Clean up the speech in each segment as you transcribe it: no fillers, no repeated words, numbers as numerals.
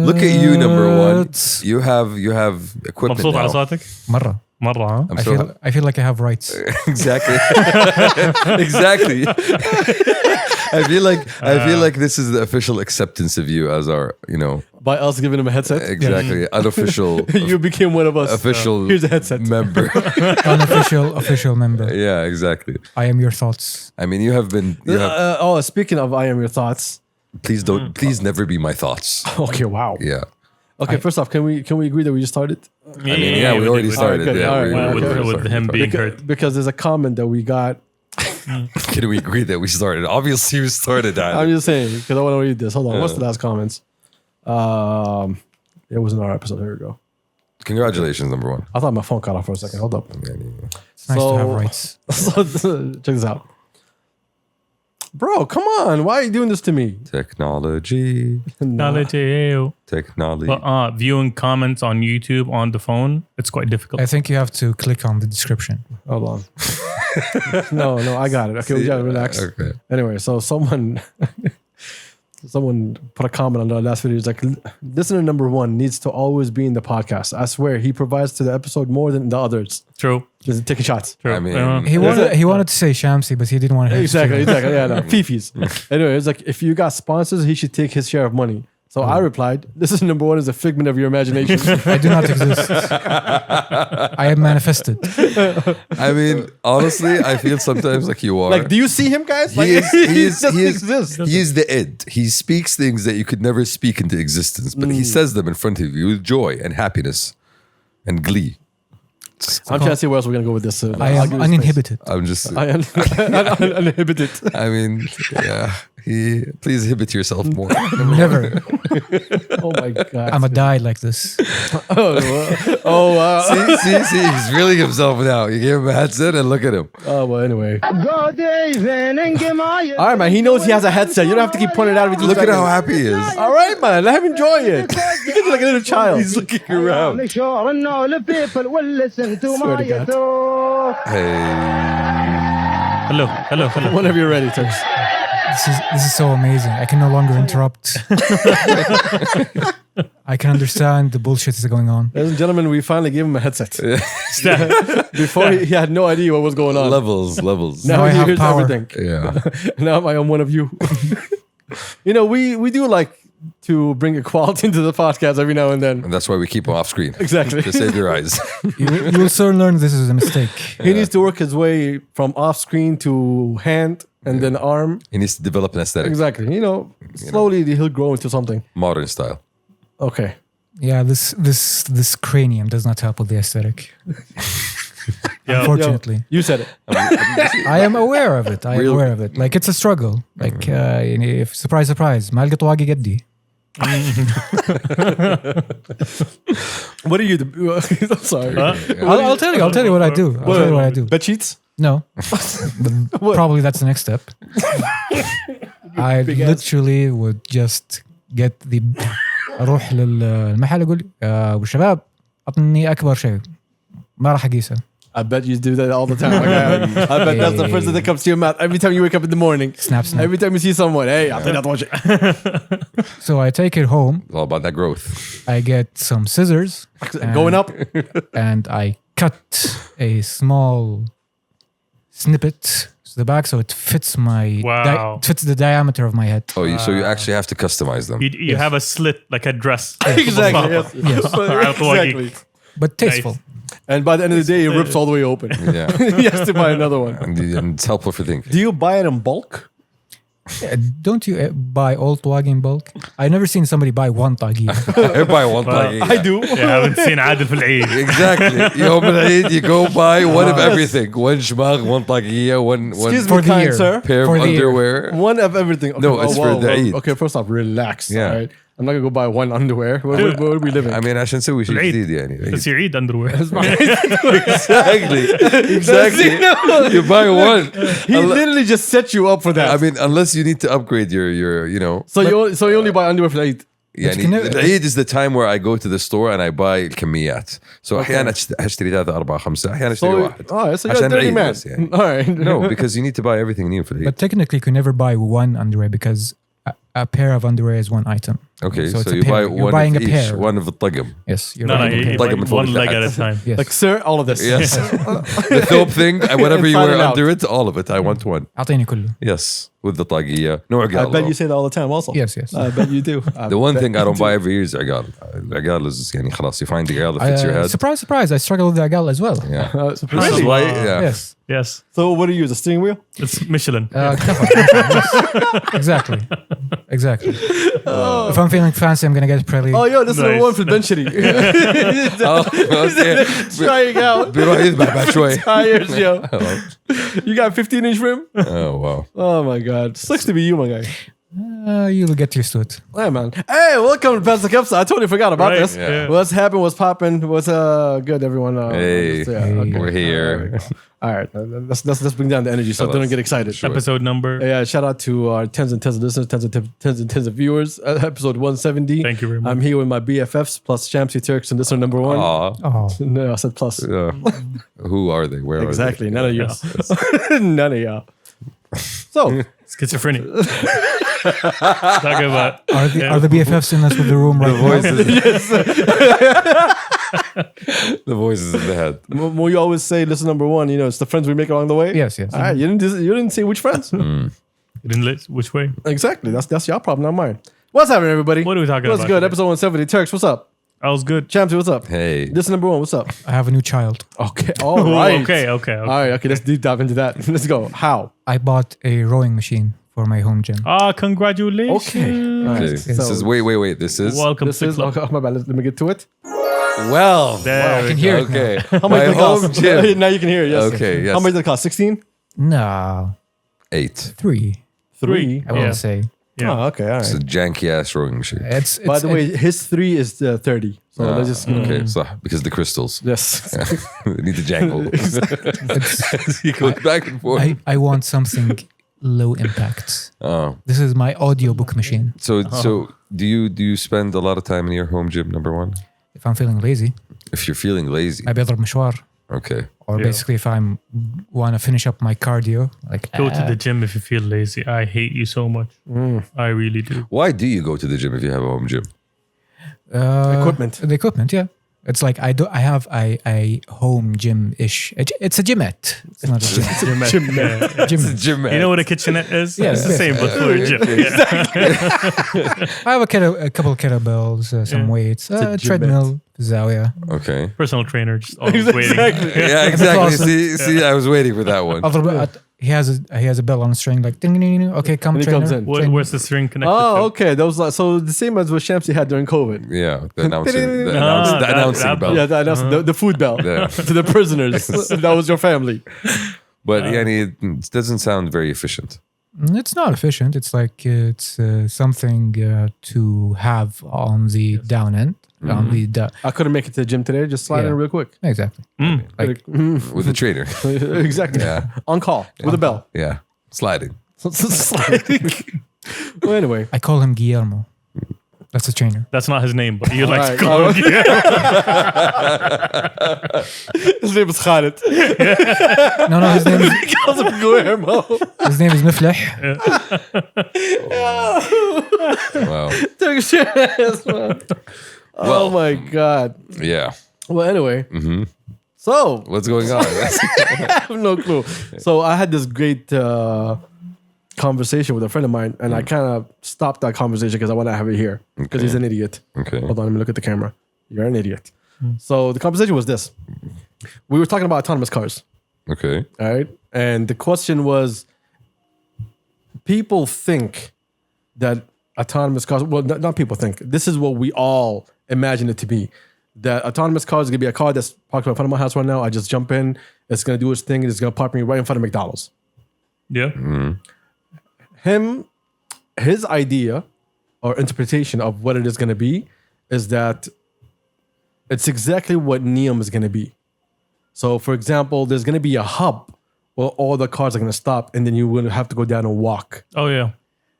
Look at you, number one. You have equipment مبسوط على now. صوتك؟ مرة ها؟ I feel like I have rights. Exactly. Exactly. I feel like this is the official acceptance of you as our, By us giving him a headset. exactly unofficial. You became one of us. Official. Here's a headset. Member. Official member. Yeah, exactly. I am your thoughts. I mean, you have been. Speaking of I am your thoughts. Please never be my thoughts. Okay, wow. Yeah. Okay, first off, can we agree that we just started? We already started. Alright, good. Yeah, Alright, we already with started. him being hurt. Because there's a comment that we got. Can we agree that we started? Obviously, we started that. I'm just saying because I want to read this. Hold on. What's the last comments? It was in our episode. Here we go. Congratulations, number one. I thought my phone cut off for a second. Hold up. It's nice to have rights. So check this out. Bro, come on. Why are you doing this to me? Technology. Technology. But viewing comments on YouTube on the phone, it's quite difficult. I think you have to click on the description. Hold on. No, I got it. Okay, we gotta relax. Okay. Anyway, so someone put a comment on the last video. It's like, listener number one needs to always be in the podcast. I swear he provides to the episode more than the others. True. Just taking shots. True. I mean, He wanted to say Shamsi, but he didn't want to. Exactly. Yeah, no. Fifis. Anyway, it's like if you got sponsors, he should take his share of money. So I replied, this is number one is a figment of your imagination. I do not exist. I am manifested. I mean, honestly, I feel sometimes like you are. Like, do you see him, guys? Like, He exists. is the id. He speaks things that you could never speak into existence, but he says them in front of you with joy and happiness and glee. I'm trying to see where else we're going to go with this. I am uninhibited. I'm just. I am uninhibited. I mean, yeah. Please inhibit yourself more. Never. Oh my God. I'm a die like this. Wow. See, he's reeling himself now. You gave him a headset and look at him. Oh, well, anyway. All right, man. He knows he has a headset. You don't have to keep pointing it out every 2 Look at seconds. how happy he is. All right, man. Let him enjoy it. He's like a little child. He's looking around. Swear to God. Hey. Hello. Whenever you're ready, Turks. This is so amazing. I can no longer interrupt. I can understand the bullshit that's going on. Ladies and gentlemen, we finally gave him a headset. Before he had no idea what was going on. Levels. Now I he have hears power. everything. Yeah. Now I am one of you. we do like to bring equality into the podcast every now and then. And that's why we keep him off screen. Exactly. To save your eyes. You will soon learn this is a mistake. He needs to work his way from off screen to hand and then arm. He needs to develop an aesthetic. Exactly. Slowly he'll grow into something. Modern style. Okay. Yeah, this cranium does not help with the aesthetic. Unfortunately. You said it. I am aware of it. Like it's a struggle. Like if surprise, ما لقيت واقي قدي. What do you do? I'm sorry. I'll tell you what I do. I'll tell you what I do. Bed sheets? No. But probably that's the next step. I literally would just get the اروح للمحل اقول والشباب اعطني اكبر شيء ما راح اقيسه. I bet you do that all the time. I bet that's the first thing that comes to your mouth every time you wake up in the morning. Snap. Every time you see someone, hey, I'll take that watch it. So I take it home. It's all about that growth. I get some scissors. Going up. And I cut a small snippet to the back so it fits fits the diameter of my head. Oh, so you actually have to customize them. You have a slit like a dress. Exactly. Yes. Exactly. But tasteful. And by the end of the day, it rips all the way open. Yeah. He has to buy another one. And it's helpful for things. Do you buy it in bulk? Yeah, don't you buy all tawagi in bulk? I've never seen somebody buy one tawagi. Everybody wants like I do. You haven't seen Adil في العيد. Exactly. يوم العيد, you go buy one of everything. One shmag, one طاقية, one Excuse For me, the kind year. sir. pair For of the year. underwear. One of everything. Okay, No, it's for the Eid. Okay, first off, relax. Yeah. All right? I'm not going to go buy one underwear. Where are we living? I mean, عشان نسوي شيء العيد. جديد يعني. بس يعيد underwear. Exactly. You buy one. He literally just set you up for that. I mean, unless you need to upgrade your So you only buy underwear for the Eid. يعني العيد is the time where I go to the store and I buy الكميات. So أحيانا أشتري 3 4 5 أحيانا أشتري واحد. So you're a عشان dirty العيد man. بس يعني. All right. No, because you need to buy everything new for the Eid. But technically, you can never buy one underwear because a pair of underwear is one item. Okay, So so, it's a you buy pair. You're one buying of a each, pair. one of the طقم. Yes, you're No, buying a you pair. like buy them in one full leg cat. at a time. Yes. Like, sir, all of this. Yes. The thobe thing, whatever you Inside wear and out. under it, all of it. I want one. أعطيني كله. Yes, with the طاقية. No I عقال. bet you say that all the time also. Yes, yes. I bet you do. The one thing I don't buy every year is عقال. عقال is يعني خلاص, you find the عقال that fits your head. Surprise, surprise! I struggle with the agal as well. Yeah. This is Really? why, yeah. Yes. Yes, So what do you use? A steering wheel? it's Michelin. كفى. Yes. Exactly. Exactly. If I'm feeling fancy, I'm gonna get Pirelli. Oh, yo, this is Nice. the one for Benchity. Oh, okay. Trying out بيروح يذبح بعد شوي. tires, yo. You got 15-inch rim? Oh, wow. Oh my God. Sucks to be you, my guy. You'll get used to it. Hey, man. Hey, welcome to Kabsa Boys. I totally forgot about Right, this. yeah. What's happened? What's popping? What's good, everyone? Hey, okay. we're here. All right, let's bring down the energy so Tell they don't us. get excited. Episode number. Yeah, shout out to our tens and tens of listeners, tens of viewers. Episode 170. Thank you very much. I'm here with my BFFs plus Shamsi Turks and listener number one. Aw. Oh, No, I said plus. Who are they? Where Exactly. are they? None of you. None of y'all. So, Schizophrenic. Talk about. are the BFFs in us with the room right now? The voices in the head. we always say listen number one, it's the friends we make along the way. Yes, yes. All right, you didn't say which friends. You didn't which way? Exactly. That's your problem, not mine. What's happening, everybody? What are we talking What's about good? today? Episode 170. Turks, what's up? I was good. Chamsy, what's up? Hey. This is number one. What's up? I have a new child. Okay. All Ooh, right. okay. All right. Okay. Let's deep dive into that. Let's go. How? I bought a rowing machine for my home gym. Congratulations. Okay. All Okay. right. This is wait. This is Welcome This to the is. club. Okay, oh, my bad. Let me get to it. well. There I we can go. hear it now. Okay. How much My did it cost? home gym. Now you can hear it. Yes. Okay. Yes. How much did it cost? 16? No, 8. 3. Three. I want Yeah. to say. Yeah. Oh, okay. All It's a right. janky ass rowing machine. It's By the way, his 3 is 30. So let's just. Okay. So because the crystals. Yes. They need to jangle. He goes back and forth. I want something low impact. Oh. This is my audiobook machine. So do you spend a lot of time in your home gym, number one? If I'm feeling lazy, If you're feeling lazy. I بضرب مشوار. Okay. Or Yeah. basically if I'm want to finish up my cardio, like Go to the gym if you feel lazy. I hate you so much. I really do. Why do you go to the gym if you have a home gym? Equipment. The equipment, yeah. It's like I have a home gym-ish. It's a gymette. It's not a gym. Yeah. Gym. Gym. You know what a kitchenette is? Yeah, It's the same, but for a gym. I have a couple of kettlebells, some Yeah. weights, a gymette. treadmill, Zawiya. Okay. Personal trainer, just always waiting. Yeah, exactly. awesome. See, I was waiting for that one. He has a bell on a string, like ding ding ding. Okay, come And he trainer. comes in. train. Where's the string connected Oh, to? okay. That was like so the same as what Shamsi had during COVID. Yeah, the announcing, the that- announcing that bell. Yeah, that's the food bell Yeah. to the prisoners. That was your family. But yani, it doesn't sound very efficient. It's not efficient. It's like it's something to have on the down end. On the I couldn't make it to the gym today. Just slide Yeah. in real quick. exactly. Like, With the trainer. exactly. Yeah. On call with a bell. Yeah. Sliding. Sliding. Well, anyway. I call him Guillermo. That's the trainer. That's not his name, but you like to Alright, call him. His name is Khalid. No, his name is He calls him Guillermo. Mifleh. Wow. Turkish ass, man. Oh my God. Yeah. Well, anyway. So, What's going on? I have no clue. So I had this great conversation with a friend of mine, and I kind of stopped that conversation because I want to have it here because he's an idiot. Okay. Hold on, let me look at the camera. You're an idiot. So the conversation was this: we were talking about autonomous cars, Okay. all right? And the question was, people think that autonomous cars. Well, not people think. This is what we all imagine it to be. That autonomous cars is gonna be a car that's parked in front of my house right now. I just jump in. It's gonna do its thing. It's gonna park me right in front of McDonald's. Yeah. His idea or interpretation of what it is going to be is that it's exactly what Neom is going to be. So, for example, there's going to be a hub where all the cars are going to stop, and then you will have to go down and walk. Oh, yeah.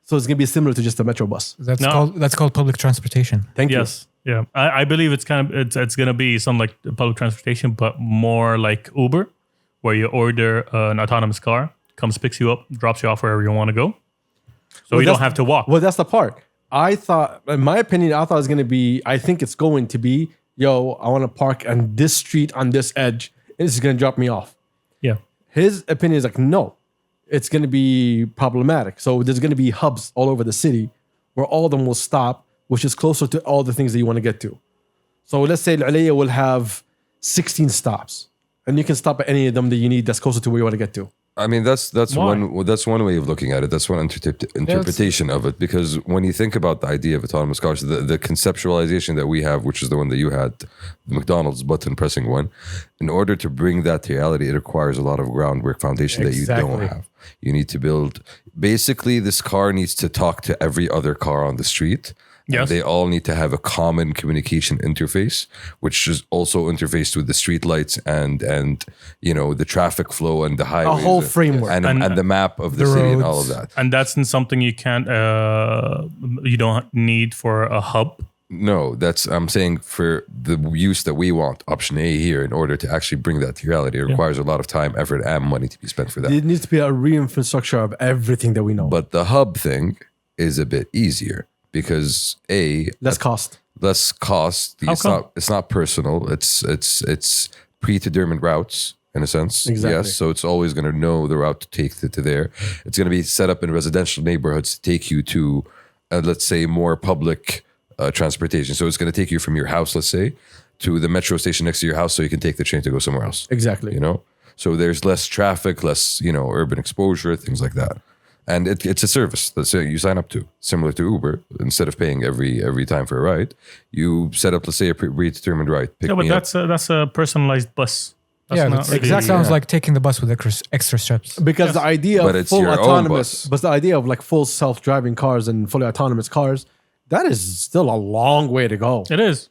So it's going to be similar to just a metro bus. That's called public transportation. Thank Yes. Yeah. I believe it's it's going to be some like public transportation, but more like Uber, where you order an autonomous car, comes, picks you up, drops you off wherever you want to go. So you don't have to walk. Well, that's the part. I thought, in my opinion, I thought it was going to be, I think it's going to be, yo, I want to park on this street on this edge. It's going to drop me off. Yeah. His opinion is like, no, it's going to be problematic. So there's going to be hubs all over the city where all of them will stop, which is closer to all the things that you want to get to. So let's say Al-Aliyah will have 16 stops, and you can stop at any of them that you need that's closer to where you want to get to. I mean, that's Why? one way of looking at it. That's one interpretation of it. Because when you think about the idea of autonomous cars, the conceptualization that we have, which is the one that you had, the McDonald's button pressing one, in order to bring that to reality, it requires a lot of groundwork foundation that you don't have. You need to build. Basically, this car needs to talk to every other car on the street. Yes. They all need to have a common communication interface, which is also interfaced with the street lights and the traffic flow and the highways, A whole framework. and the map of the city and all of that. And that's something you can't, you don't need for a hub. No, I'm saying for the use that we want, option A here, in order to actually bring that to reality, it requires a lot of time, effort, and money to be spent for that. It needs to be a re-infrastructure of everything that we know. But the hub thing is a bit easier because less cost. It's not personal. It's predetermined routes in a sense. Exactly. Yes, so it's always going to know the route to take to there. It's going to be set up in residential neighborhoods to take you to, let's say, more public transportation. So it's going to take you from your house, let's say, to the metro station next to your house, so you can take the train to go somewhere else. Exactly. So there's less traffic, less urban exposure, things like that. And it's a service that you sign up to, similar to Uber. Instead of paying every time for a ride, you set up, let's say, a predetermined ride. Yeah, but that's a personalized bus. That's not really- That sounds like taking the bus with extra steps. Because the idea But of it's full your own autonomous, bus. but the idea of like full self-driving cars and fully autonomous cars, that is still a long way to go. It is.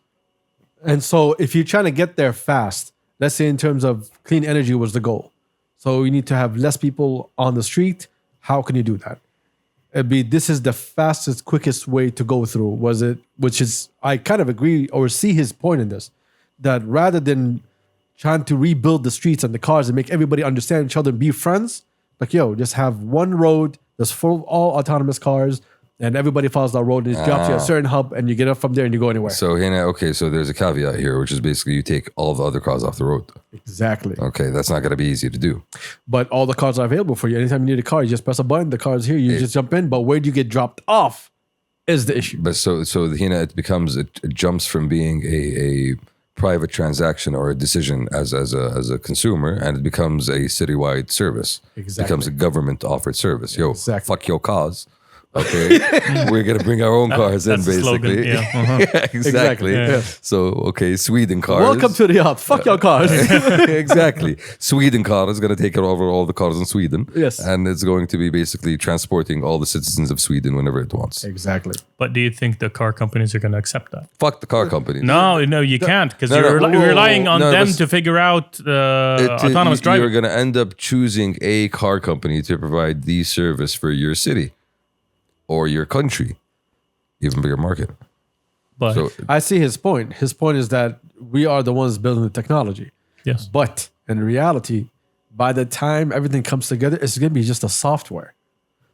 And so if you're trying to get there fast, let's say in terms of clean energy was the goal. So you need to have less people on the street. How can you do that? This is the fastest, quickest way to go through, which is, I kind of agree or see his point in this, that rather than trying to rebuild the streets and the cars and make everybody understand each other and be friends, like, yo, just have one road that's full of all autonomous cars and everybody follows that road and it drops you at a certain hub and you get up from there and you go anywhere. So so there's a caveat here, which is basically you take all the other cars off the road. Exactly. Okay, that's not going to be easy to do. But all the cars are available for you. Anytime you need a car, you just press a button, the car is here, you just jump in. But where do you get dropped off is the issue. But so it jumps from being a private transaction or a decision as a consumer, and it becomes a citywide service. Exactly. It becomes a government offered service. Yo, Exactly. fuck your cars. Okay, we're gonna bring our own cars in, That's the slogan, basically. yeah. Uh-huh. Yeah, exactly. Yeah. So Sweden cars. Welcome to Riyadh. Fuck your cars. Exactly. Sweden car is going to take over all the cars in Sweden. Yes. And it's going to be basically transporting all the citizens of Sweden whenever it wants. Exactly. But do you think the car companies are going to accept that? Fuck the car companies. No, you can't, because No, you're no, whoa, relying on no, them but- to figure out autonomous driving. You're going to end up choosing a car company to provide the service for your city or your country, even bigger market. But So I see his point. His point is that we are the ones building the technology. yes, But in reality, by the time everything comes together, it's going to be just a software.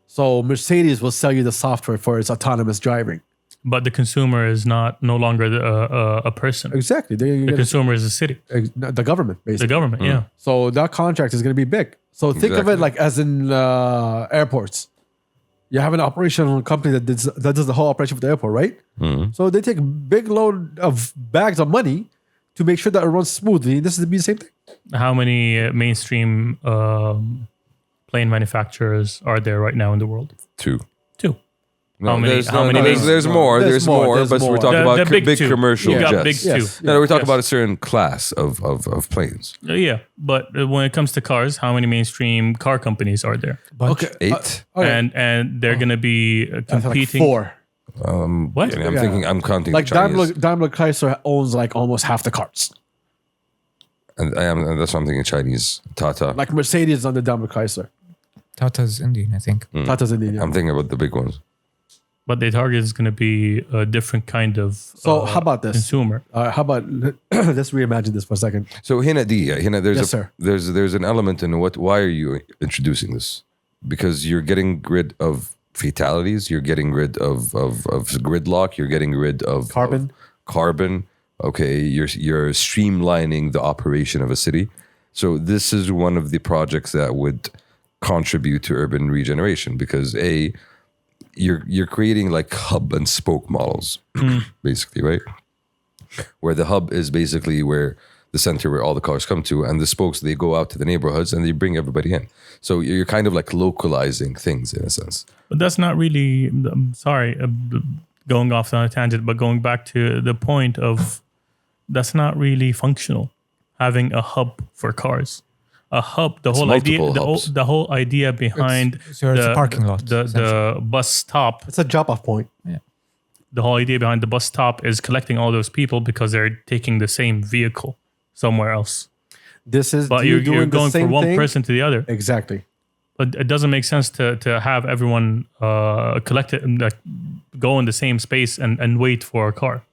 So Mercedes will sell you the software for its autonomous driving. but the consumer is no longer a person. Exactly. The consumer is a city, The government, the basically. government. Yeah, So that contract is going to be big. So think of it Exactly. like as in airports. You have an operational company that does the whole operation for the airport, right? So they take a big load of bags of money to make sure that it runs smoothly. This is to be the same thing. how many mainstream plane manufacturers are there right now in the world? two. Two. No, How many- there's, how many there's, big- there's more. There's There's more, more. there's But more. we're talking The about big big two. commercial You got jets. big two. Yes. No, we're talking Yes. about a certain class of planes. Yeah, but when it comes to cars, how many mainstream car companies are there? Okay. 8. And they're going to be That's like competing. 4. What? I'm counting Like the Chinese. Daimler Chrysler owns like almost half the cars. And that's what I'm thinking. Chinese Tata. Like Mercedes on the Daimler Chrysler. Tata's Indian, I think. Tata's Indian. I'm thinking about the big ones. But their target is going to be a different kind of So how about this? consumer. How about let's reimagine this for a second. So Hina, there's Yes, sir. there's an element in why are you introducing this? Because you're getting rid of fatalities. You're getting rid of gridlock. You're getting rid of carbon. Okay, you're streamlining the operation of a city. So this is one of the projects that would contribute to urban regeneration because you're creating like hub and spoke models, basically, right? Where the hub is basically where the center where all the cars come to, and the spokes, they go out to the neighborhoods and they bring everybody in. So you're kind of like localizing things in a sense. But that's not really, going off on a tangent, but going back to the point of that's not really functional, having a hub for cars. A hub, the whole idea behind it's a parking lot. The bus stop. It's a drop-off point. Yeah. The whole idea behind the bus stop is collecting all those people because they're taking the same vehicle somewhere else. But you're going from one person to the other. Exactly. But it doesn't make sense to have everyone collected and go in the same space and wait for a car.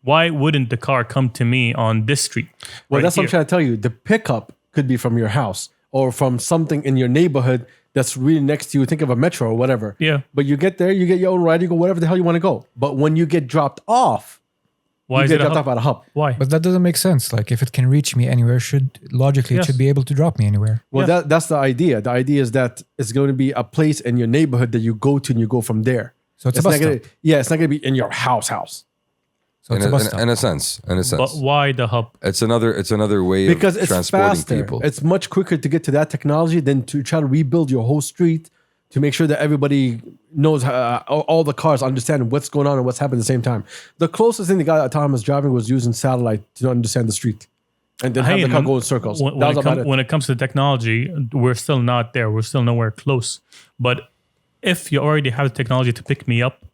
Why wouldn't the car come to me on this street? Well, that's what I'm trying to tell you. The pickup could be from your house or from something in your neighborhood that's really next to you. Think of a metro or whatever. Yeah. But you get there, you get your own ride, you go wherever the hell you want to go. But when you get dropped off, you get dropped off at a hub. Why? But that doesn't make sense. Like if it can reach me anywhere, it should be able to drop me anywhere. Well, that's the idea. The idea is that it's going to be a place in your neighborhood that you go to and you go from there. So it's a bus stop. It's not going to be in your house. So it's a bus stop. In a sense. But why the hub? It's another way because of it's transporting faster. people. It's much quicker to get to that technology than to try to rebuild your whole street to make sure that everybody knows all the cars understand what's going on and what's happening at the same time. The closest thing they got autonomous driving was using satellite to understand the street and then have the car go in circles. When it comes to technology, we're still not there. We're still nowhere close. But if you already have the technology to pick me up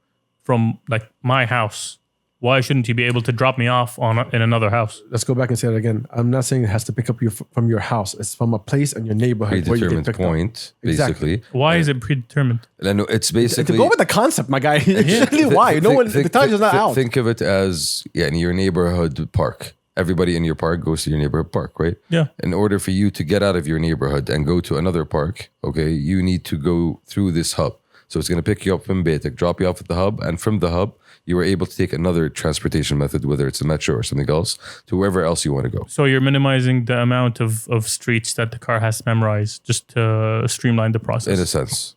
from like my house, why shouldn't you be able to drop me off in another house? Let's go back and say it again. I'm not saying it has to pick up you from your house. It's from a place in your neighborhood where you get picked point, up. basically. Exactly. Why is it predetermined? No, it's basically... To go with the concept, my guy. Why? The time is not out. Think of it as in your neighborhood park. Everybody in your park goes to your neighborhood park, right? Yeah. In order for you to get out of your neighborhood and go to another park, okay, you need to go through this hub. So it's going to pick you up from Beitek, drop you off at the hub, and from the hub, you were able to take another transportation method, whether it's a metro or something else, to wherever else you want to go. So you're minimizing the amount of streets that the car has to memorize just to streamline the process. In a sense.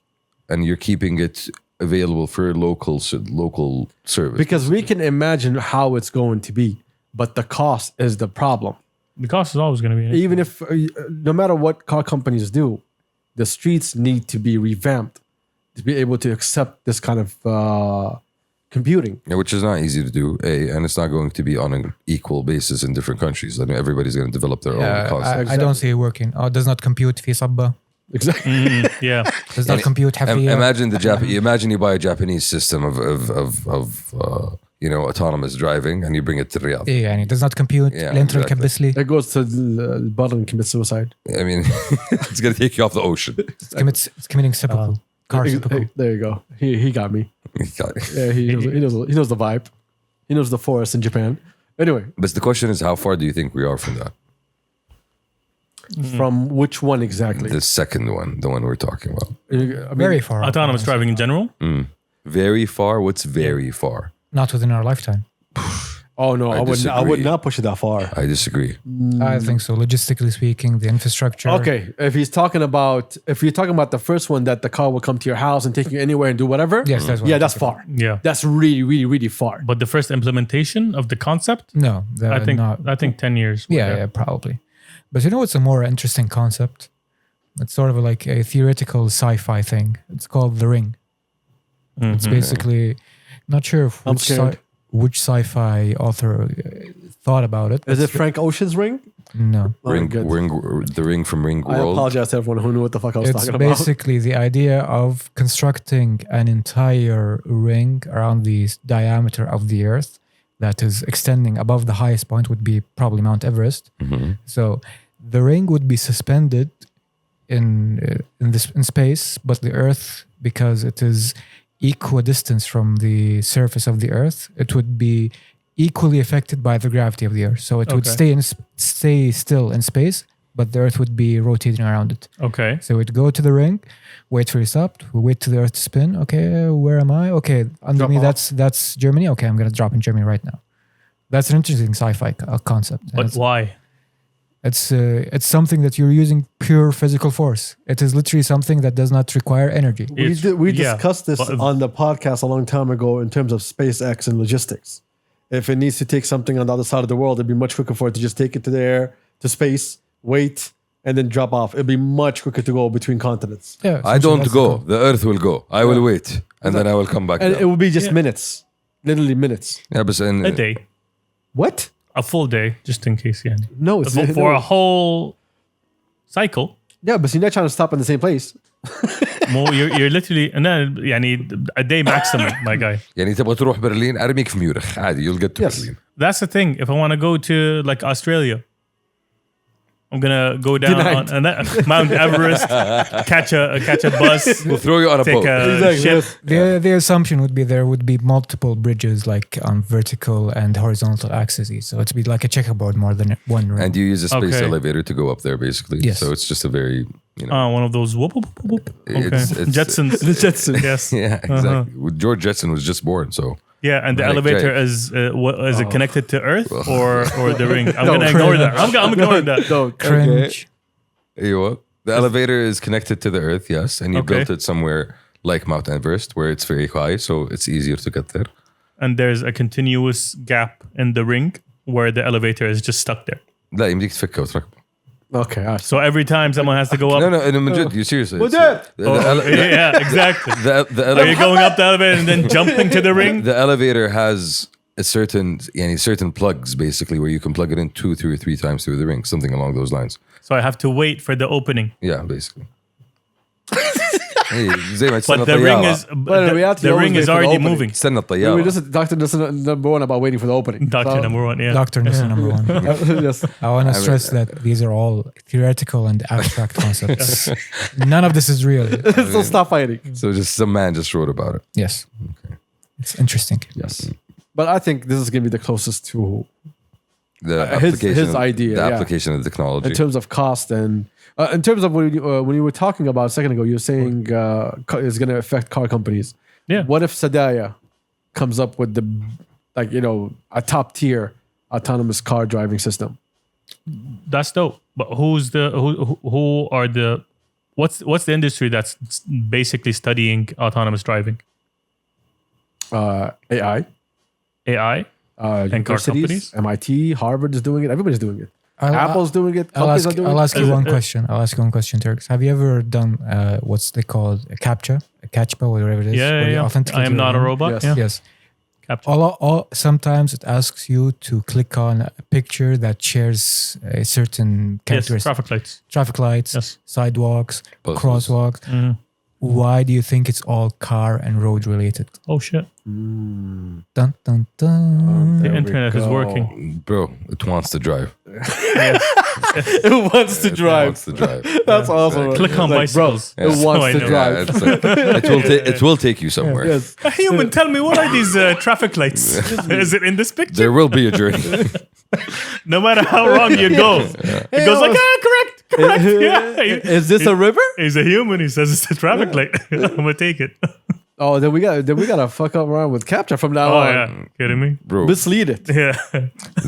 And you're keeping it available for local service. Because we can imagine how it's going to be, but the cost is the problem. The cost is always going to be... Even if, no matter what car companies do, the streets need to be revamped to be able to accept this kind of computing. Yeah, which is not easy to do, and it's not going to be on an equal basis in different countries. I mean, everybody's going to develop their own concept. I don't see it working. Does not compute fi sabba. Exactly. Yeah. Does not compute hafiya. Imagine you buy a Japanese system of autonomous driving and you bring it to Riyadh. Yeah, and it does not compute. Yeah, Lentral exactly. kabisli. It goes to the bottom and commits suicide. I mean, it's going to take you off the ocean. It's committing seppuku. Car seppuku. There you go. He got me. Yeah, he knows the vibe. He knows the forest in Japan. Anyway. But the question is, how far do you think we are from that? From which one exactly? The second one, the one we're talking about. I mean, Very far. Autonomous driving in general? Very far? What's very far? Not within our lifetime. Oh no, I would not push it that far. I disagree. I think so. Logistically speaking, the infrastructure. Okay, if you're talking about the first one that the car will come to your house and take you anywhere and do whatever. Yes, that's what yeah, I'm that's talking far. Yeah. That's really, really, really far. But the first implementation of the concept? No, I think 10 years. Yeah, probably. But you know what's a more interesting concept? It's sort of like a theoretical sci-fi thing. It's called The Ring. It's basically, not sure which sci-fi author thought about it. Is it Frank Ocean's Ring? No. The Ring from Ring I World. apologize to everyone who knew what the fuck I was It's talking about. basically the idea of constructing an entire ring around the diameter of the Earth that is extending above the highest point would be probably Mount Everest. So the ring would be suspended in space, but the Earth, because it is equidistant from the surface of the Earth, it would be equally affected by the gravity of the Earth. So it would stay still in space, but the Earth would be rotating around it. Okay. So we'd go to the ring, wait for it to stop, we wait till the Earth to spin. Okay, where am I? Okay, under Drop me, off. that's Germany. Okay, I'm gonna drop in Germany right now. That's an interesting sci-fi concept. And But why? it's something that you're using pure physical force. It is literally something that does not require energy. We Yeah, discussed this but- on the podcast a long time ago in terms of SpaceX and logistics. If it needs to take something on the other side of the world, it'd be much quicker for it to just take it to there, to space, wait, and then drop off. It'd be much quicker to go between continents. Yeah, I essentially don't that's go. the goal. The Earth will go. I will wait, and then I will come back. And down. it would be just Yeah. minutes. Literally minutes. Yeah, but A day. What? A full day, just in case, yeah. No, it's For no. a whole cycle. Yeah, but you're not trying to stop in the same place. More, you're literally يعني a day maximum, my guy. يعني تبغى تروح برلين أرميك في ميورخ عادي. You'll get to Yes. Berlin. That's the thing. If I want to go to like Australia, I'm gonna go down Denied. on Mount Everest, catch a bus, We'll throw you on a take boat. a Exactly, ship. yes. The assumption would be there would be multiple bridges like on vertical and horizontal axes. So it'd be like a checkerboard more than one ring. And you use a space Okay. elevator to go up there, basically. Yes. So it's just a very, you know. One of those whoop whoop whoop. whoop. Okay. It's- Jetsons. The Jetson. Yes. Yeah, exactly. Well, George Jetson was just born, so Yeah, and the Like elevator Jake. is it connected to Earth or the ring? I'm No, gonna ignore that. I'm ignoring that. No, Cringe. you know, the elevator is connected to the Earth, yes, and you Okay. built it somewhere like Mount Everest, where it's very high, so it's easier to get there. And there's a continuous gap in the ring where the elevator is just stuck there. لا يمديك تفكه وتركبه. Okay, all right. So every time someone has to go up. No, no, من جد, you seriously. What's it's- that? the Oh, ele- yeah, exactly. the Are you going up the elevator and then jumping to the ring? The elevator has a certain plugs basically where you can plug it in 2, 3, or 3 times through the ring, something along those lines. So I have to wait for the opening. Yeah, basically. Hey, زي ما But تستنى the ring طيارة. is But in reality, the you ring always is wait for the already opening. moving. تستنى I mean, الطيارة. this is Doctor. This is number one about waiting for the opening. Doctor So- number one, yeah. Doctor is number one. yes. I want to stress that these are all theoretical and abstract concepts. None of this is real. So stop fighting. So just some man just wrote about it. Yes. It's interesting. Yes. But I think this is going to be the closest to The his application, idea, the yeah. application of the technology. in terms of cost and in terms of when you were talking about a second ago, you were saying it's going to affect car companies. Yeah. What if Sadaya comes up with the a top tier autonomous car driving system? That's dope. But who are the what's the industry that's basically studying autonomous driving? AI. AI? And car Universities, companies? MIT, Harvard is doing it. Everybody's doing it. I'll- Apple's doing it. I'll Companies ask, are doing I'll it. ask you one question. I'll ask you one question, Turks. Have you ever done what's they called a captcha, whatever it is? where you Yeah. authenticate I am your not a own- robot. Yes. Yeah. Yes. Capture. Sometimes it asks you to click on a picture that shares a certain Yes, characteristic. traffic lights. Traffic lights, Yes. sidewalks, Buses. crosswalks. Mhm. Why do you think it's all car and road related? Oh shit. Dun, dun, dun. The There we internet is go. working. Bro, it wants to drive. It wants to It drive. wants to drive. That's awesome. Click on It's like, bro, bicycles. it So wants I to know. drive. Yeah, it will take you somewhere. Yes. A human, tell me, what are these traffic lights? Is it in this picture? There will be a journey. No matter how wrong you go, it goes like, correct. Yeah. Is this a river? He's a human. He says it's a traffic light. I'm gonna take it. Oh, then we gotta fuck up around with captcha from now Oh on. yeah, kidding me? Bro, Mislead it. Yeah.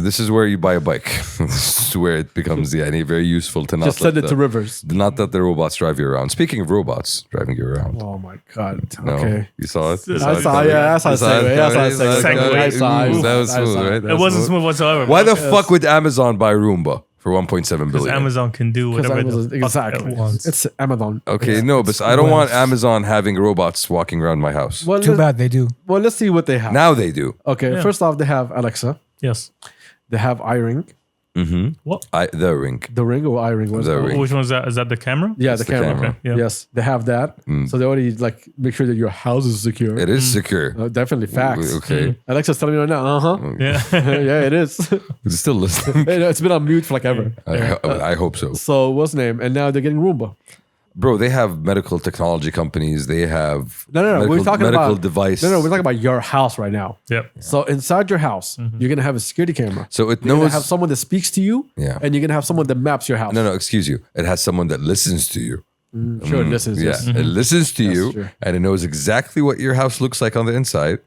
this is where you buy a bike. This is where it becomes very useful to not Just send let it to rivers. not let the robots drive you around. Speaking of robots driving you around. Oh my god. No, Okay. you saw it? You I it saw, coming? yeah, I saw You a segue. it Yeah, I saw a coming? You segue. I saw it. That was I smooth, saw it. right? That It was wasn't smooth whatsoever. Why the fuck would Amazon buy Roomba for 1.7 Because billion? Amazon can do whatever. Because the fuck exactly. it wants. It's Amazon. Okay, no, but I don't want Amazon having robots walking around my house. Well, Too bad they do. Well, let's see what they have. Now they do. Okay, Yeah. first off, they have Alexa. Yes. They have iRing. What? The Ring. The Ring or iRing? What's it The called? Ring. Which one is that? Is that the camera? Yeah, It's the the camera. camera. Okay, yeah. Yes, they have that. So they already like make sure that your house is secure. It is secure. Definitely facts. Okay. Alexa's telling me right now. Yeah. Yeah, it is. It's still listening. It's been on mute for like ever. I hope so. So what's the name? And now they're getting Roomba. Bro, they have medical technology companies. They have No. We're talking medical about device. No, we're talking about your house right now. Yep. So inside your house, you're gonna have a security camera. So it You're gonna knows. have someone that speaks to you. Yeah. And you're gonna have someone that maps your house. No, excuse you. It has someone that listens to you. Sure, this is Yeah, yes. it listens to you, true. and it knows exactly what your house looks like on the inside,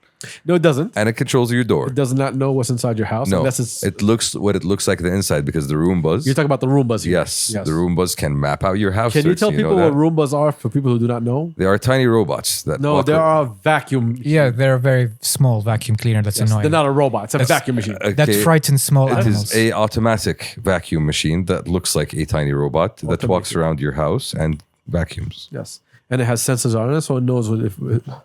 No, it doesn't. and it controls your door. It does not know what's inside your house. No, unless it's. it looks what it looks like the inside because the Roombas. You're talking about the Roombas here. Yes, the Roombas can map out your house. Can you search, tell know people that? what Roombas are for people who do not know? They are tiny robots that. No, walk there ar- are vacuum. Yeah, they're a very small vacuum cleaner that's Yes, annoying. they're not a robot. It's a vacuum machine. That Okay, frightens small It animals. is a automatic vacuum machine that looks like a tiny robot that walks around your house and vacuums. Yes. And it has sensors on it, so it knows if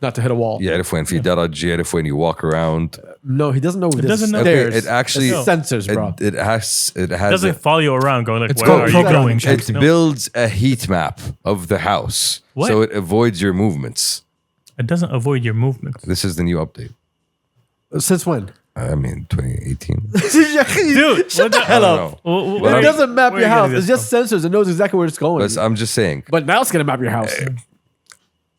not to hit a wall. يعرف وين في درج, يعرف when you walk around. No, he doesn't know. It doesn't know. Okay, Stairs. it actually It's sensors, bro. It has It doesn't follow you around going like, It's where called are you programming, going? It builds a heat map of the house, What? so it avoids your movements. It doesn't avoid your movement. This is the new update. Since when? I mean, 2018. Dude, Shut the hell up. But It I'm- doesn't map where your are you house. getting It's this just sensors. It knows exactly where it's going. But I'm just saying, But now it's gonna map your house.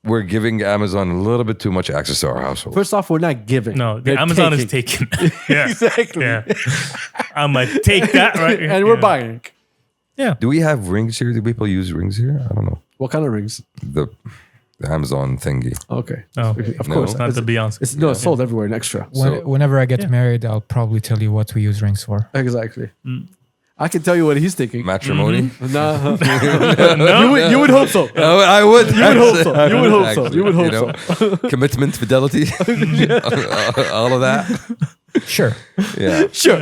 we're giving Amazon a little bit too much access to our household. First off, we're not giving. No, the They're Amazon is taking. taken. Yeah. Exactly. Yeah. I'm going to take that right here. And we're buying. Yeah. Do we have rings here? Do people use rings here? I don't know. What kind of rings? The Amazon thingy. Okay. Oh, Of No. course. Not the Beyonce. It's no, it's sold everywhere in extra. Whenever I get married, I'll probably tell you what we use rings for. Exactly. I can tell you what he's thinking. Matrimony? Nah. No? you would hope so. Oh, I would. You would hope so. You would hope so. You would hope so. Commitment, fidelity, all of that. Sure. Yeah. Sure.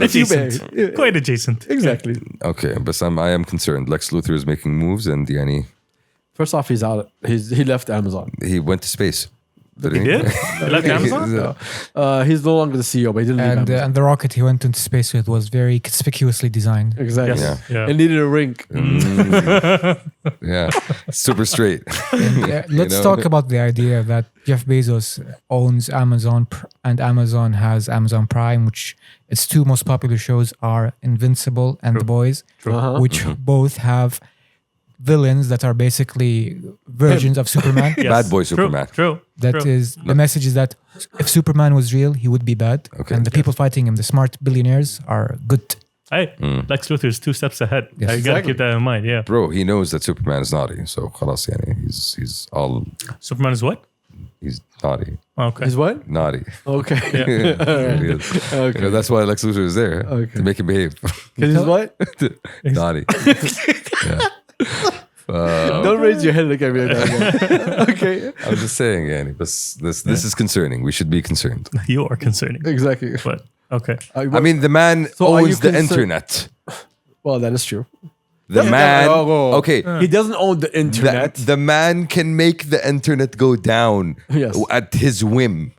Adjacent. Yeah. Quite adjacent. Exactly. Okay, but I am concerned. Lex Luthor is making moves, and Yani, First off, he's out. He left Amazon. he went to space. He did? He left Amazon? He's no longer the CEO, but he didn't leave And Amazon. and the rocket he went into space with was very conspicuously designed. Exactly. Yes. Yeah. It needed a ring. Yeah, super straight. Let's know? talk about the idea that Jeff Bezos owns Amazon and Amazon has Amazon Prime, which its two most popular shows are Invincible and The Boys, Uh-huh. which both have villains that are basically versions of Superman. Yes. Bad boy True, Superman. True. That True. is the message is that if Superman was real, he would be bad, Okay. and the people fighting him, the smart billionaires, are good. Hey, Lex Luthor is 2 steps ahead. Yes. You got to keep that in mind. Yeah. Bro, he knows that Superman is naughty, so خلاص يعني, he's all Superman is what? he's naughty, Okay. Is what? naughty. Okay. He is. You know, that's why Lex Luthor is there to make him behave. Because he's what? naughty. Yeah. Don't raise your head and look at me like that. Okay. I'm just saying, Yanni, this is concerning. We should be concerned. You are concerning. Exactly. But, okay. I mean, the man So are you owns the concerned- internet. Well, that is true. The man, Oh, okay, He doesn't own the internet. the man can make the internet go down Yes. at his whim,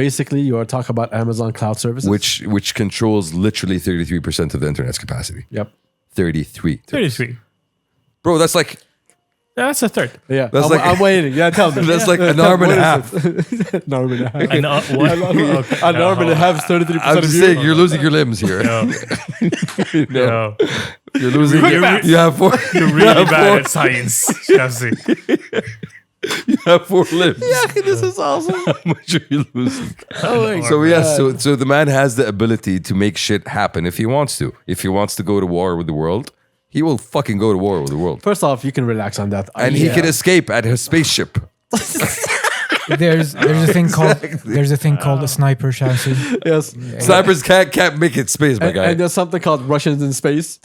Basically, you are talking about Amazon Cloud Services. which controls literally 33% of the internet's capacity. Yep. 33. 33. Bro, that's like That's a third. Yeah. That's like- I'm waiting. Yeah, tell me. that's like an Tell me, arm and a what is half. it? An arm and a half. And, what? Okay. An arm and a half is 33% I'm of just you. saying, you're losing your limbs here. No. No. You're losing. Quick math. You have 4. You're really bad at science, Shamsi. You have 4 limbs. This is awesome. How much are you losing? Oh my So yes, so the man has the ability to make shit happen if he wants to. If he wants to go to war with the world, he will fucking go to war with the world. First off, you can relax on that. And he can escape at his spaceship. There's a thing called a sniper, Shamsi. Yes. Snipers can't make it space, my guy. And there's something called Russians in space.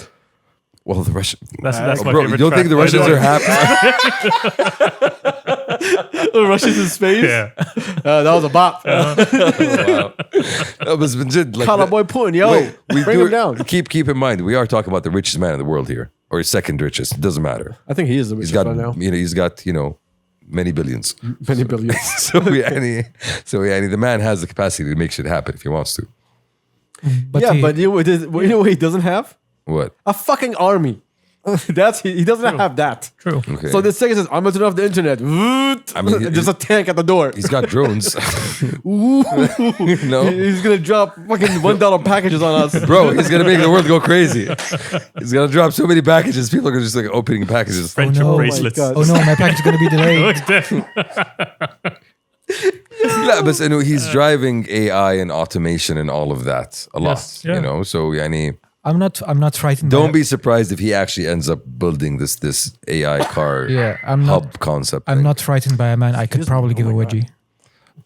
Well, the Russian. That's my Bro, you favorite don't think the track. Russians are happy? Russians in space. Yeah. That was a bop. That was legit. Like, Call a boy Putin. Yo, we bring do him down. Keep in mind, we are talking about the richest man in the world here, or second richest. It doesn't matter. I think he is the He's richest got, right now. he's got, many billions. Many billions. So the man has the capacity to make shit happen if he wants to. But yeah, he- but you know what he doesn't have? What? A fucking army. He doesn't have that. True. Okay. So the second says, I'm gonna turn off the internet. I mean, there's a tank at the door. he's got drones. Ooh. No, He's gonna drop fucking $1 packages on us. bro, he's gonna make the world go crazy. He's gonna drop so many packages. People are gonna just like opening packages. Friendship no. bracelets. God. Oh no, my package is going to be delayed. لا بس انه he's driving AI and automation and all of that a lot. Yes, yeah. You know, so يعني I'm not frightened. don't by, be surprised if he actually ends up building this AI car Yeah, I'm hub not. concept. I'm thing. not frightened by a man. I could probably give a wedgie.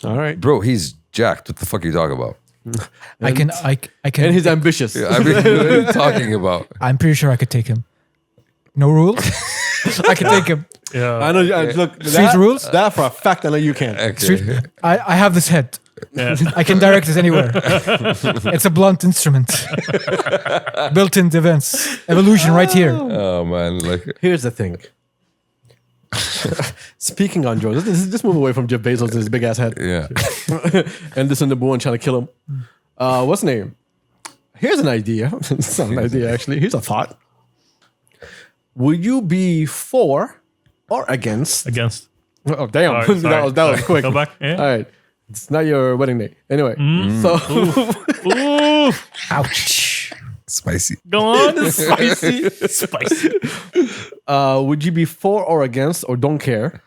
All right. Bro, he's jacked. What the fuck are you talking about? I can. And he's ambitious. I mean, what are you talking about? I'm pretty sure I could take him. No rules. I can take him. Yeah. I know. Look, Street rules? That for a fact, I know you can. Okay. I have this head. Yeah. I can direct it anywhere. It's a blunt instrument. Built-in events. Evolution right here. Oh man, like Here's the thing. Speaking on drones, just move away from Jeff Bezos and his big ass head, yeah. and this number one trying to kill him. What's the name? Here's an idea. It's not an idea actually. Here's a thought. Would you be for or against? Against. Oh damn! Sorry, that was quick. Go back. Yeah. All right, it's not your wedding day. Anyway, so Ooh, Ouch. Spicy. go on. spicy. Spicy. Would you be for or against or don't care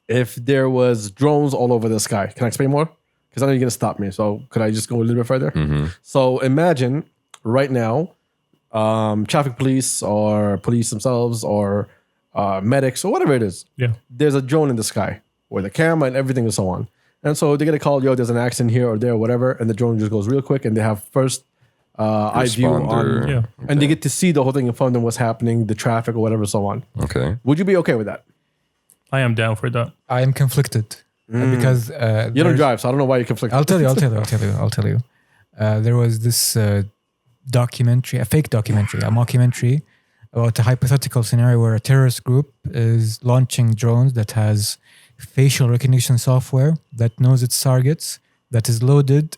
if there was drones all over the sky? Can I explain more? Because I know you're gonna stop me. So could I just go a little bit further? So imagine right now, traffic police or police themselves or medics or whatever it is. Yeah. There's a drone in the sky with a camera and everything and so on. And so they get a call, yo, there's an accident here or there or whatever, and the drone just goes real quick and they have first eye view on, Responder. Yeah. and they get to see the whole thing in front of them, what's happening, the traffic or whatever, so on. Okay. Would you be okay with that? I am down for that. I am conflicted because You don't there's- drive, so I don't know why you're conflicted. I'll tell you. There was this documentary, a fake documentary, a mockumentary about a hypothetical scenario where a terrorist group is launching drones that has facial recognition software that knows its targets, that is loaded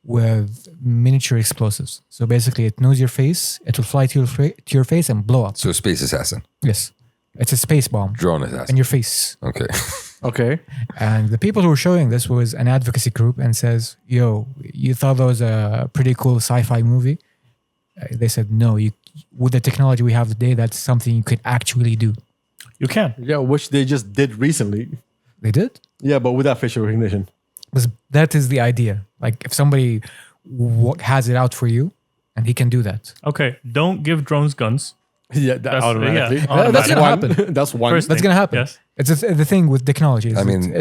with miniature explosives. So basically, it knows your face, it will fly to your face and blow up. So space assassin, Yes, it's a space bomb drone in assassin. your face. Okay. Okay. And the people who were showing this was an advocacy group and says, yo, you thought that was a pretty cool sci-fi movie? They said, no, with the technology we have today, that's something you could actually do. You can. Yeah, which they just did recently. They did. Yeah, but without facial recognition. Because that is the idea. Like if somebody has it out for you and he can do that. Okay. Don't give drones guns. Yeah, that That's- automatically. yeah, That's gonna one. happen. That's one. First That's thing. going to happen. Yes. It's the thing with technology. I mean-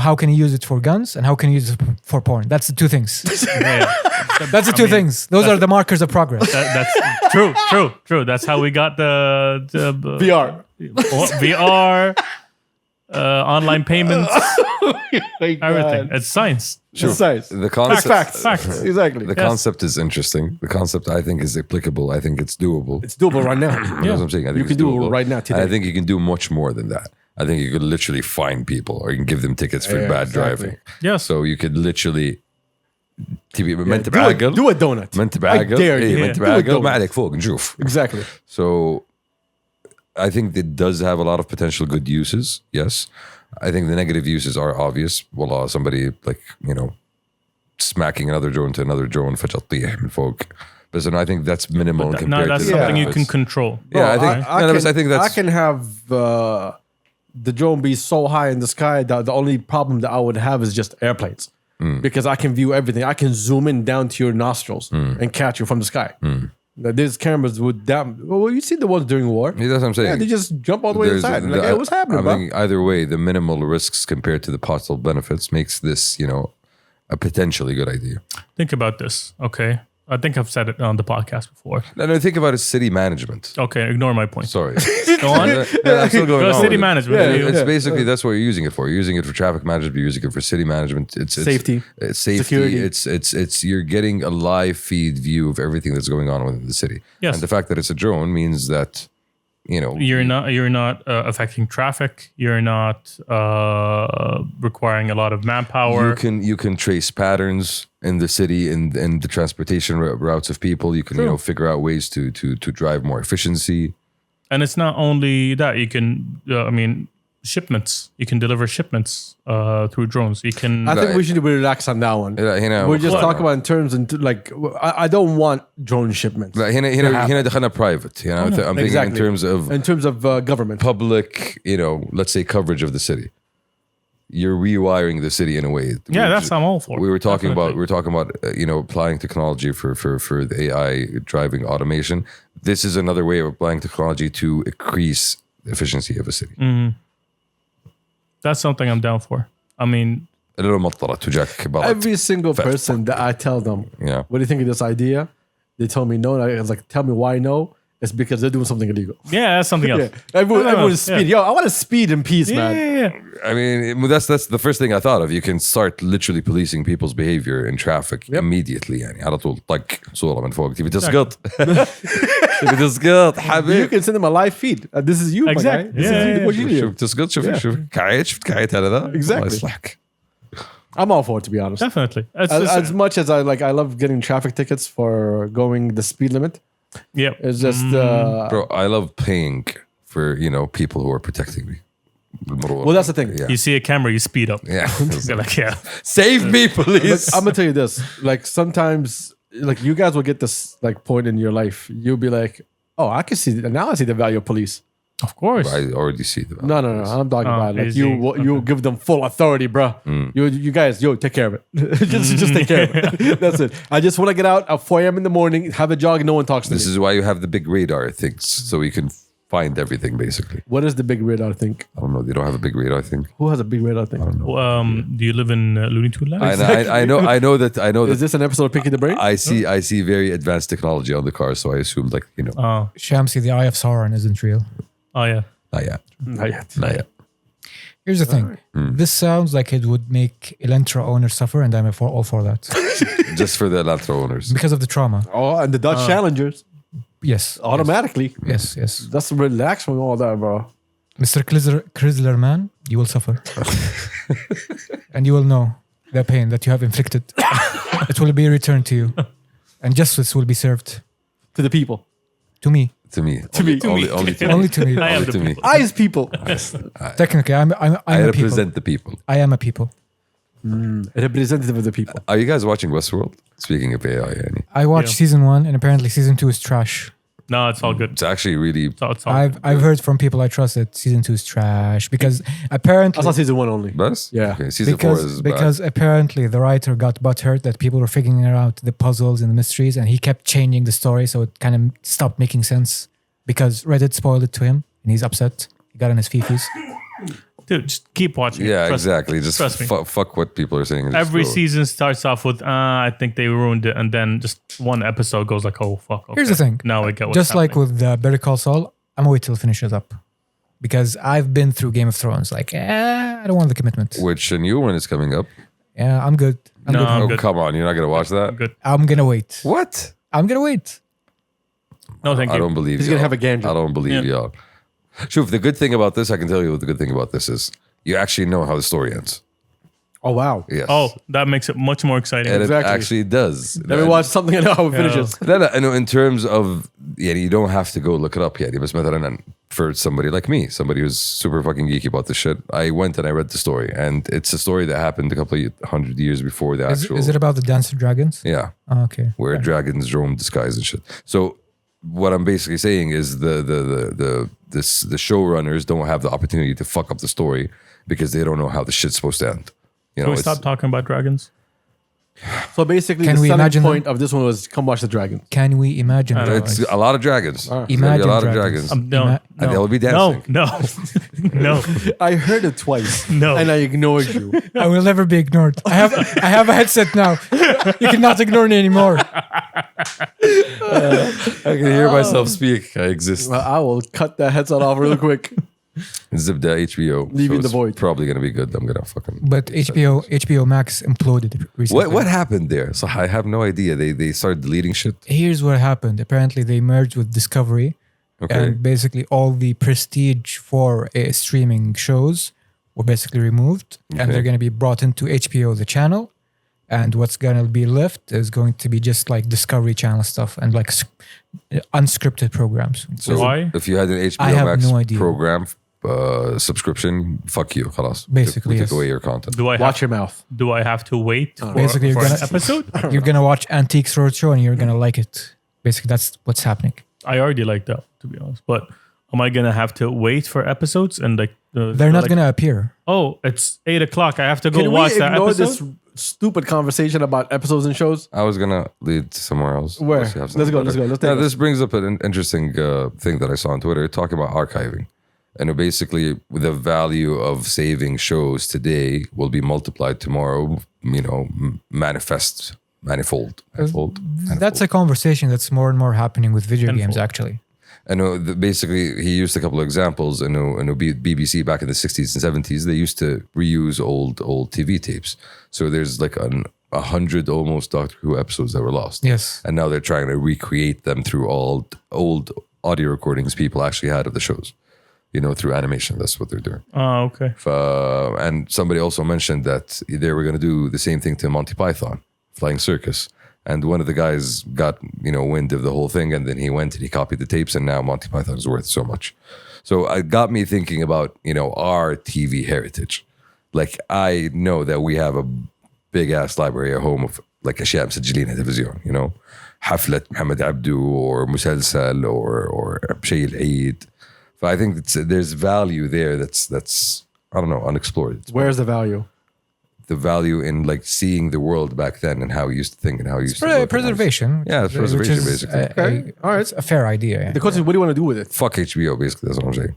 how can you use it for guns and how can you use it for porn? That's the two things. Yeah. That's the two things. Those are the markers of progress. That's true. That's how we got the VR. VR, online payments, everything. It's science. Sure. Science. The concept. Facts. Exactly. The concept is interesting. The concept I think is applicable. I think it's doable. It's doable right now. You know what I'm saying? I think You it's can do it doable. right now today. And I think you can do much more than that. I think you could literally fine people or you can give them tickets for Yeah, bad exactly. driving. Yes. So you could literally من do, تبعقل do a donut. من I تبعقل dare you. من Do a تبعقل ما donut. عليك فوق نشوف. Exactly. So I think it does have a lot of potential good uses. Yes. I think the negative uses are obvious. Wallah, somebody like, smacking another drone to another drone فتطيح من فوق. But so I think that's minimal No, compared that's to the something you can benefits. control. Yeah, I Bro, think I think that's I can have the drone be so high in the sky that the only problem that I would have is just airplanes. Because I can view everything. I can zoom in down to your nostrils and catch you from the sky. Now, there's cameras with that. Well, you see the ones during war. Yeah, that's what I'm saying. Yeah, they just jump all the way inside. Like, hey, what's happening, I bro? think either way, the minimal risks compared to the possible benefits makes this, a potentially good idea. Think about this. Okay. I think I've said it on the podcast before. No, think about it, city management. Okay. Ignore my point. Sorry. Go on. I'm still going Go on city with it. management. Yeah, You- It's basically that's what you're using it for. You're using it for traffic management. You're using it for city management. It's Safety. It's safety. Security. It's you're getting a live feed view of everything that's going on within the city. Yes. And the fact that it's a drone means that You're not affecting traffic. You're not requiring a lot of manpower. you can trace patterns in the city and the transportation routes of people. You can figure out ways to drive more efficiency. And it's not only that. You can, shipments. You can deliver shipments through drones. You can. I think we should relax on that one. We're just talking about in terms and like I don't want drone shipments. هنا دخلنا private. You know, I'm thinking in terms of government, public. You know, let's say coverage of the city. You're rewiring the city in a way. Yeah, that's I'm all for. We were talking about applying technology for the AI driving automation. This is another way of applying technology to increase the efficiency of a city. Mm-hmm. That's something I'm down for. I mean, every single person that I tell them, what do you think of this idea? They tell me no. And I was like, tell me why no. It's because they're doing something illegal. Yeah, that's something else. Yeah. Everyone is speed. Yo, I want to speed in peace, man. Yeah. I mean, that's the first thing I thought of. You can start literally policing people's behavior in traffic immediately. يعني على طول طق صورة من فوق تبي تسقط. تبي تسقط حبيبي. You can send them a live feed. This is you, exactly. My guy. This is you. شوف تسقط شوف كعيت شفت كعيت على ذا. Exactly. I'm all for it, to be honest. Definitely. As much as I love getting traffic tickets for going the speed limit. Yeah, it's just bro, I love paying for people who are protecting me. Well, that's the thing. Yeah. You see a camera, you speed up. Yeah. You're like, save me, please. I'm gonna tell you this. Like sometimes, like you guys will get this like point in your life. You'll be like, oh, I can see now. I see the value of police. Of course. I already see the value. No. I'm talking about like you give them full authority, bro. You guys, take care of it. just take care of it. That's it. I just want to get out at 4 a.m. in the morning, have a jog, and no one talks to me. This is why you have the big radar things, so you can find everything basically. What is the big radar thing? I don't know. They don't have a big radar thing. Who has a big radar thing? I don't know. Do you live in Looney Tunes land? I know that. Is this an episode of Picking the Brain? I see very advanced technology on the car, so I assume Shamsi, the eye of Sauron isn't real. Oh yeah. Not yet. Here's the thing. This sounds like it would make Elantra owners suffer, and I'm all for that. Just for the Elantra owners. Because of the trauma. Oh, and the Dutch Challengers. Yes. Automatically. Yes. That's relax from all that, bro. Mr. Chrysler man, you will suffer. And you will know the pain that you have inflicted. It will be returned to you. And justice will be served. To the people. To me. Only to me. Only to me. I am Only to me. I as people. Technically, I'm I a represent people. the people. I am a people. A representative of the people. Are you guys watching Westworld? Speaking of AI, yani. I watched season 1, and apparently season 2 is trash. No, it's all good. It's actually really. It's all I've heard from people I trust that season 2 is trash because apparently I saw season 1 only. Best? Yeah. Okay, season 4 is because apparently the writer got butthurt that people were figuring out the puzzles and the mysteries, and he kept changing the story, so it kind of stopped making sense because Reddit spoiled it to him, and he's upset. He got on his fifis. Dude, just keep watching. Yeah, Trust exactly. me. Just Trust me. fuck what people are saying. Every season starts off with, I think they ruined it, and then just one episode goes like, oh fuck. Okay. Here's the thing. Now I get what's just like happening. with Better Call Saul, I'm gonna wait till it finishes up because I've been through Game of Thrones. Like, I don't want the commitment. Which a new one is coming up. Yeah, I'm good. I'm No, good. I'm Come on, you're not gonna watch that? I'm good. I'm gonna wait. What? I'm gonna wait. No, thank you. I don't believe He's y'all. gonna have a gander. I don't believe y'all. Shuf, the good thing about this, I can tell you what the good thing about this is. You actually know how the story ends. Oh, wow. Yes. Oh, that makes it much more exciting. And Exactly. it actually does. Let me watch something and know how it finishes. لا لا in terms of you don't have to go look it up يعني بس مثلا for somebody like me, somebody who's super fucking geeky about this shit, I went and I read the story, and it's a story that happened a couple of 100 years before the actual. Is it about the Dance of Dragons? Yeah. Oh, okay. Where dragons roam disguised and shit. So what I'm basically saying is the showrunners don't have the opportunity to fuck up the story because they don't know how the shit's supposed to end. You know, Can we stop talking about dragons? So basically, Can the we selling imagine point of this one was come watch the dragon. Can we imagine? it's a lot of dragons. It's gonna be Imagine a lot dragons. of dragons. No, And they'll be no, dancing. no. I heard it twice. No. And I ignored you. I will never be ignored. I have a headset now. You cannot ignore me anymore. I can hear myself speak. I exist. Well, I will cut that headset off real quick. Zibda HBO. Leaving the it's void. Probably gonna be good. I'm gonna fucking. But HBO Max imploded recently. What happened there? So I have no idea. They started deleting shit. Here's what happened. Apparently, they merged with Discovery, Okay. and basically all the prestige for streaming shows were basically removed, and Okay. they're going to be brought into HBO, the channel, and what's gonna be left is going to be just like Discovery Channel stuff and like unscripted programs. So Why? if you had an I HBO have Max no idea. program subscription, fuck you, خلاص. Basically, we yes. take away your content. Do I Watch have, your mouth. do I have to wait for, Basically, for you're an gonna- episode? You're gonna watch Antiques Roadshow and you're gonna like it. Basically, that's what's happening. I already like that, to be honest. But am I gonna have to wait for episodes and like They're not like, gonna appear. Oh, it's 8 o'clock. I have to go Can watch we that ignore episode. this stupid conversation about episodes and shows? I was gonna lead somewhere else. Where? Unless you have Let's something go, better. let's go, let's Yeah, take this brings up an interesting thing that I saw on Twitter talking about archiving. And basically, the value of saving shows today will be multiplied tomorrow. You know, manifold. That's a conversation that's more and more happening with video games. Tenfold. Actually, I know basically he used a couple of examples. I know BBC back in the 60s and 70s, they used to reuse old TV tapes. So there's like 100 almost Doctor Who episodes that were lost. yes. And now they're trying to recreate them through old audio recordings people actually had of the shows. You know, through animation. That's what they're doing. Oh, okay. And somebody also mentioned that they were going to do the same thing to Monty Python, Flying Circus. And one of the guys got, wind of the whole thing, and then he went and he copied the tapes, and now Monty Python is worth so much. So it got me thinking about, our TV heritage. Like, I know that we have a big ass library at home of like أشياء مسجلينها تلفزيون, حفلة محمد عبده or مسلسل or شيء العيد. So I think there's value there that's I don't know, unexplored. Where's the value? The value in like seeing the world back then and how we used to think and how we used to look at Preservation. Yeah, it's preservation, basically. Okay, all right. It's a fair idea. Yeah. The question is, what do you want to do with it? things. Fuck HBO, basically. That's what I'm saying.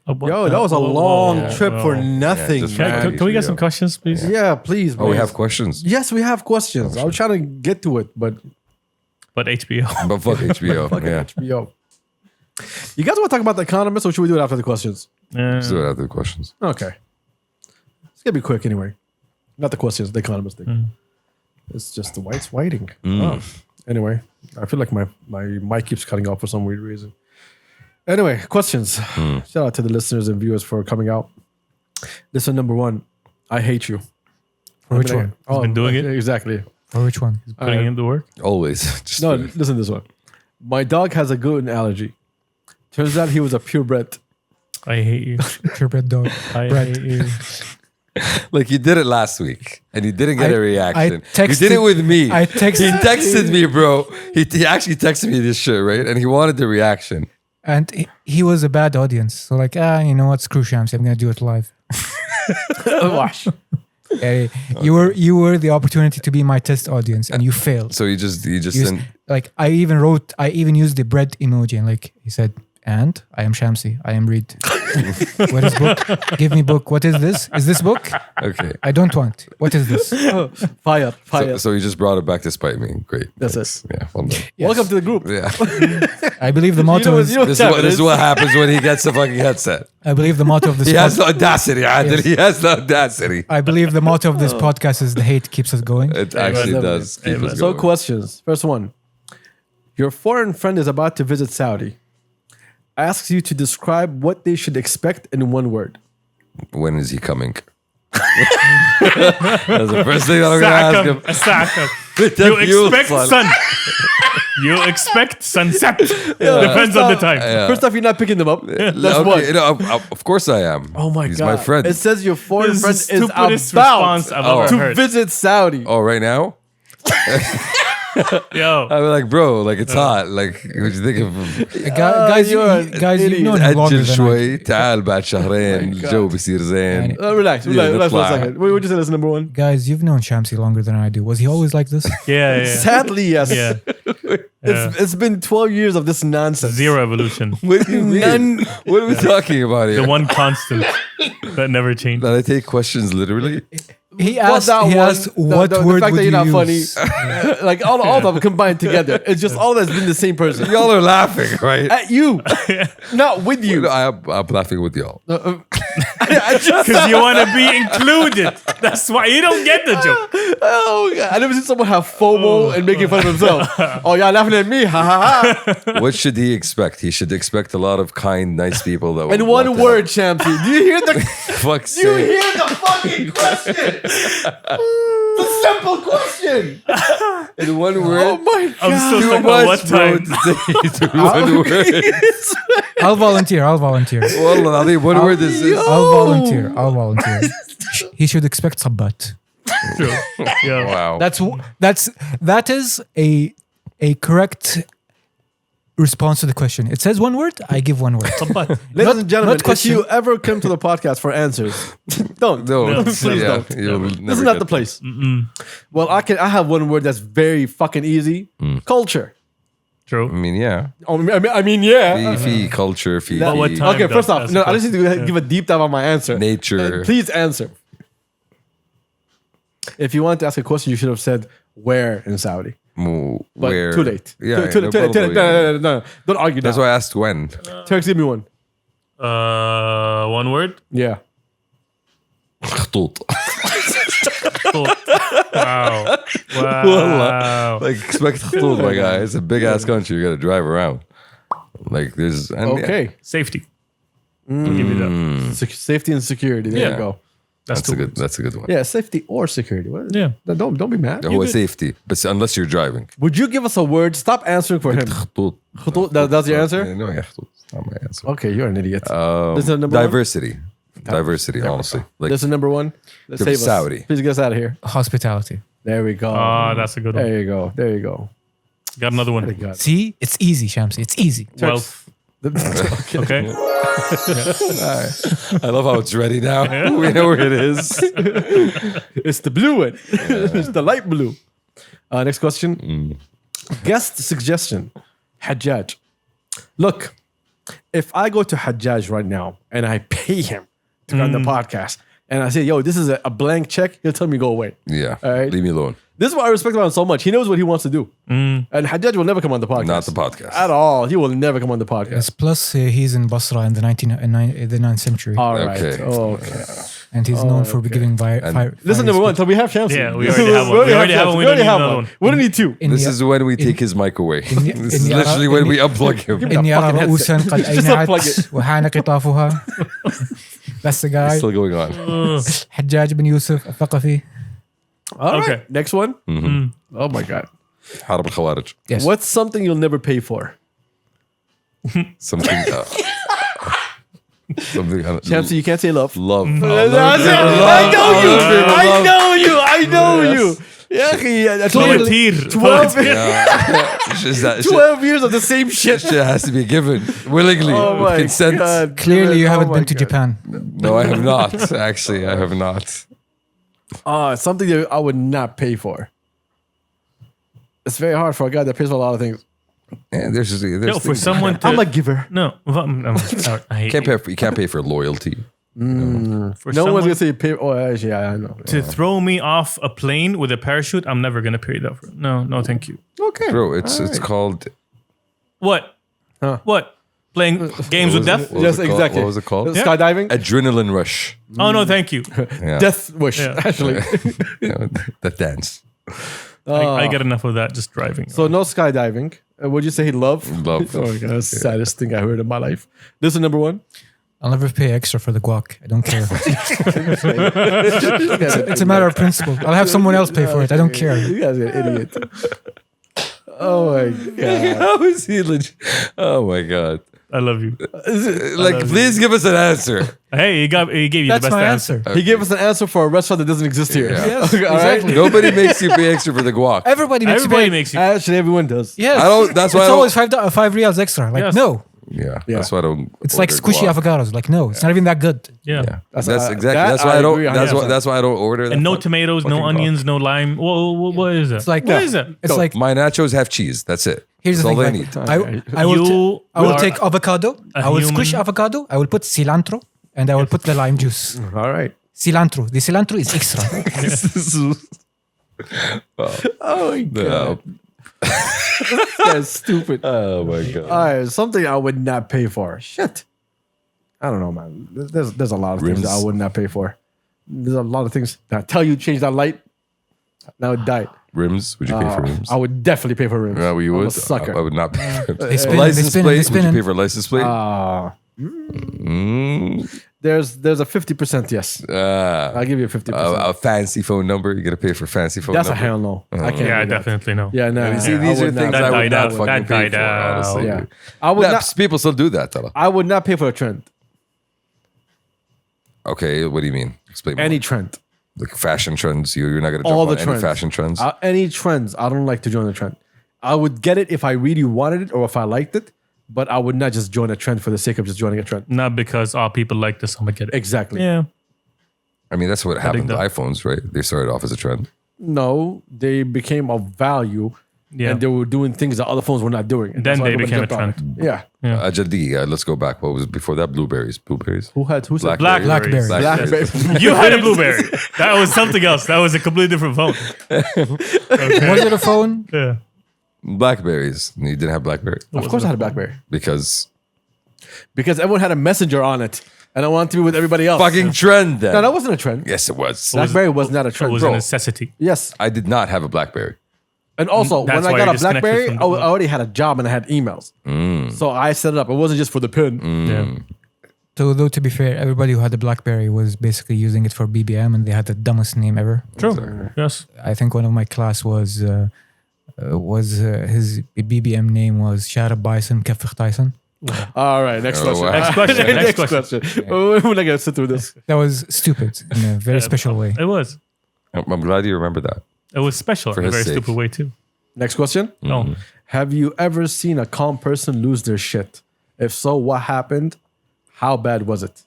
Yo, that was a long trip for nothing, just Can, man. can we get some questions, please? Yeah, please. Oh, we please. have questions. Yes, we have questions. I was trying to get to it, but But HBO. But fuck HBO. yeah. HBO. You guys want to talk about The Economist, or should we do it after the questions? Let's do it after the questions. Okay. It's gonna be quick anyway. Not the questions, The Economist thing. It's just the white's whiting. Oh. Anyway, I feel like my mic keeps cutting off for some weird reason. Anyway, questions. Shout out to the listeners and viewers for coming out. Listen, number one, I hate you. For which one? Oh, been doing it? Exactly. For which one? Putting in the work. Always. Just No, listen to this one. My dog has a gluten allergy. Turns out he was a purebred. I hate you. Purebred dog. I Bread. hate you. like you did it last week and you didn't get a reaction. You texted- did it with me. I texted- He texted me, bro. He actually texted me this shit, right? And he wanted the reaction. And he was a bad audience. So like, you know what? Screw Shamsi. I'm gonna do it live. Wash. You were the opportunity to be my test audience, and you failed. So you just You sent. like I even used the bread emoji, and like he said, and I am Shamsi. I am Reed. What is book? Give me book. What is this? Is this book? Okay. I don't want. What is this? Fire. So you just brought it back to spite me. Great. That's Thanks. Yeah. Well done. Yes. Welcome to the group. Yeah. I believe the motto know- is. you know- This is what happens when he gets the fucking headset. I believe the motto of this. He has the audacity, Adil. He has the audacity. I believe the motto of this podcast is the hate keeps us going. It actually Amen. does keep us So going. questions. First one. Your foreign friend is about to visit Saudi. Asks you to describe what they should expect in one word. When is he coming? That's the first thing that I'm going to ask him. Sack him. You You expect sun. You expect sunset. Depends on the time. First off, you're not picking them up. That's Okay, one. of course I am. Oh my He's god. my friend. It says your foreign This friend is the is stupidest about response I've ever to heard. visit Saudi. Oh, right now? Yo. I'd be like, bro, like it's hot. Like, what you think of Guys, you're an you've idiot. known him longer أجل than I. شوي تعال بعد شهرين الجو بيصير زين. Relax for a نطلع. second. What would you say that's number one? Guys, you've known Shamsi longer than I do. Was he always like this? Yeah, yeah. Sadly, yes. Yeah. It's been 12 years of this nonsense. Zero evolution. What do you mean? What are we talking about here? The one constant that never changed. That I take questions literally. He But asked, that he one, asked what the word fact would that you you're not use? funny, like all of them combined together. It's just all that's been the same person. Y'all are laughing, right? At you, not with you. I'm laughing with y'all. I just, Because you want to be included. That's why you don't get the joke. oh, God. I never seen someone have FOMO and making fun of himself. Oh, y'all laughing at me? Ha ha ha. What should he expect? He should expect a lot of kind, nice people that. In will one want to word, Shamsi. Do you hear the? help. Fuck's Do you sake. hear the fucking question? question. It's a simple question. In one word. Oh my god. I'm so Too stuck on much, what bro, time. to say it in one word. I'll volunteer. Wallah, Ali, one word is this. I'll volunteer. He should expect sabbat. True. Yeah. Wow. That is a correct response to the question. It says one word, I give one word. But Ladies and gentlemen, not question. if you ever come to the podcast for answers, don't. No, Please yeah, don't. you'll This never is not get the place. Well, I have one word that's very fucking easy. Culture. true. I mean, yeah. I mean, yeah. Fee, culture, fee, But what time? Okay, first though? off, That's no, the I just need to give a deep dive on my answer. nature. Please answer. If you want to ask a question, you should have said where in Saudi. But But too late. Yeah, Too late. No. Don't argue That's now. why I asked when. Turks, give me one. One word. Yeah. خطوط. Wow. Wow. Like expect خطوط, my guy. It's a big ass country. You got to drive around. Like there's Okay. Safety. I'll give you that. Safety and security. There Yeah. you go. That's That's a two good. words. That's a good one. Yeah, safety or security. What? Yeah. No, don't be mad. هو safety, but unless you're driving. Would you give us a word? Stop answering for him. خطوط. خطوط, that's your answer? No, yeah, خطوط. It's not my answer. Okay, you're an idiot. This is number one? Diversity. Diversity, honestly. Like This is number one. Let's Give save us. Saudi. Please get us out of here. Hospitality. There we go. That's a good one. There you go. There you go. Got another one. Thank God. See, it's easy, Shamsi. It's easy. Wealth. Okay. I love how it's ready now. We know where it is. It's the blue one. It's the light blue. Next question. Guest suggestion. Hajjaj. Look, if I go to Hajjaj right now and I pay him to run the podcast and I say, yo, this is a blank check, he'll tell me go away. Yeah. All right. Leave me alone. This is why I respect him so much. He knows what he wants to do. And Hajjaj will never come on the podcast. Not the podcast. At all. He will never come on the podcast. Yes, plus he's in Basra in the 9th century. All right. Okay. Okay. And he's known for giving Listen, number one. So we have Shamsi. Yeah, we already have one. We already have one. We don't need another one. We don't need two. This is when we take his mic away. This is إني literally أرى- when we إني- unplug him. إني أرى fucking رؤوسا قد Just unplug أينعت it. وحان قطافها. That's the guy. Still going on. حجاج بن يوسف الثقفي. All right. Okay. Next one. Oh my God. حرب الخوارج. Yes. What's something you'll never pay for? Something. Something. Shamsi, you can't say love. Love. I know you. Yeah, I told you. Volunteer. 12, It's just that shit, 12 years of the same shit. shit has to be given willingly Oh with my consent. God. Clearly you Oh haven't my been to God. Japan. No, I have not. Actually, I have not. Something that I would not pay for. It's very hard for a guy that pays for a lot of things. Yeah, there's Yo, for things- someone to I'm a giver. no, I hate you can't pay for loyalty. for No someone one's gonna say pay. Oh, actually, yeah, I know. to throw me off a plane with a parachute. I'm never gonna pay that for. No, thank you. Okay, Bro, it's called What? Huh. What? Playing games with death? What was Yes, it called? exactly. What was it called? Skydiving, Adrenaline rush. Oh no, thank you. Yeah. death wish. Yeah. Actually, You know, that dance. I get enough of that just driving. so no skydiving. Would you say love? Love. Oh my God, that's the saddest thing I heard in my life. This is number one. I'll never pay extra for the guac. I don't care. It's a matter of principle. I'll have someone else pay for it. I don't care. You guys are an idiot. Oh my God. How is he legit? Oh my god! I love you. Like, please give us an answer. Hey, he gave you That's the best my answer. answer. He gave us an answer for a restaurant that doesn't exist here. Yeah. Yes, Okay, all right. exactly. Nobody makes you pay extra for the guac. Everybody makes Everybody you pay. makes you. Actually, everyone does. Yes. I don't. That's why It's I always don't. five riyals extra. Like, Yes. no. Yeah, Yeah. that's why I don't. It's like order squishy guac. avocados. Like, no, it's not even that good. Yeah. Yeah, that's That's- exactly. that That's why I I don't. agree That's 100%. why. That's why I don't order. And no fucking- tomatoes, no fucking guac. onions, no lime. What is that? It's like what is that? It's Go. like My nachos have cheese. That's it. here's the That's all thing. they Like, need. I will You I will are take avocado. I will human. squish avocado. I will put cilantro and I will put the lime juice. All right. Cilantro. The cilantro is extra. Oh my God. That's stupid. Oh my god. All right, something I would not pay for. Shit. I don't know, man. There's a lot of things Rims. that I would not pay for. There's a lot of things that I tell you change that light. Now it died. Rims? Would you pay for rims? I would definitely pay for rims. Yeah, you I'm would. a sucker. I would not pay for rims. They spin, License they plate? Would you spin. pay for license plate? There's a 50% yes. I'll give you a 50%. A fancy phone number. You gotta pay for fancy phone That's a number. hell no. I can't. Yeah, do that. definitely no. Yeah, no. You see, I these are would things not. I would died not out. fucking That pay died for, out. honestly. Yeah, I would not. People still do that, tala. I would not pay for a trend. Okay, what do you mean? Explain more. Any trend. Like fashion trends. You're not gonna jump All on the any trends. fashion trends. Any trends. I don't like to join the trend. I would get it if I really wanted it or if I liked it, but I would not just join a trend for the sake of just joining a trend. Not because all people like this, I'm gonna get it. Exactly. Yeah. I mean, that's what happened to that- iPhones, right? They started off as a trend. No, they became of value, Yeah. and they were doing things that other phones were not doing. And Then that's why they everybody became a jumped on trend. it. Yeah. Yeah. Let's go back. What was before that? Blueberries. Who said Blackberries. Blackberry? You had a Blueberry. That was something else. That was a completely different phone. Was it a phone? Yeah. Blackberries. You didn't have Blackberry Of course, I had a BlackBerry because because everyone had a messenger on it, and I wanted to be with everybody else. fucking trend. Then No, that wasn't a trend. yes, it was. BlackBerry was not a It trend. was a Bro. necessity. Yes, I did not have a Blackberry. and also That's when I why got you're a BlackBerry, disconnected I from the- already had a job and I had emails. So I set it up. It wasn't just for the pin. Yeah. So, though, to be fair, everybody who had a BlackBerry was basically using it for BBM, and they had the dumbest name ever. True. Yes. I think one of my class was his BBM name was Shara Bison Kefich Tyson. All right, next Oh, question. wow. Next question. Next Next question. question. We're not gonna sit through this. That was stupid in a very special way. It was. I'm glad you remember that. It was special For in a his very sake. stupid way too. Next question. No. Have you ever seen a calm person lose their shit? If so, what happened? How bad was it?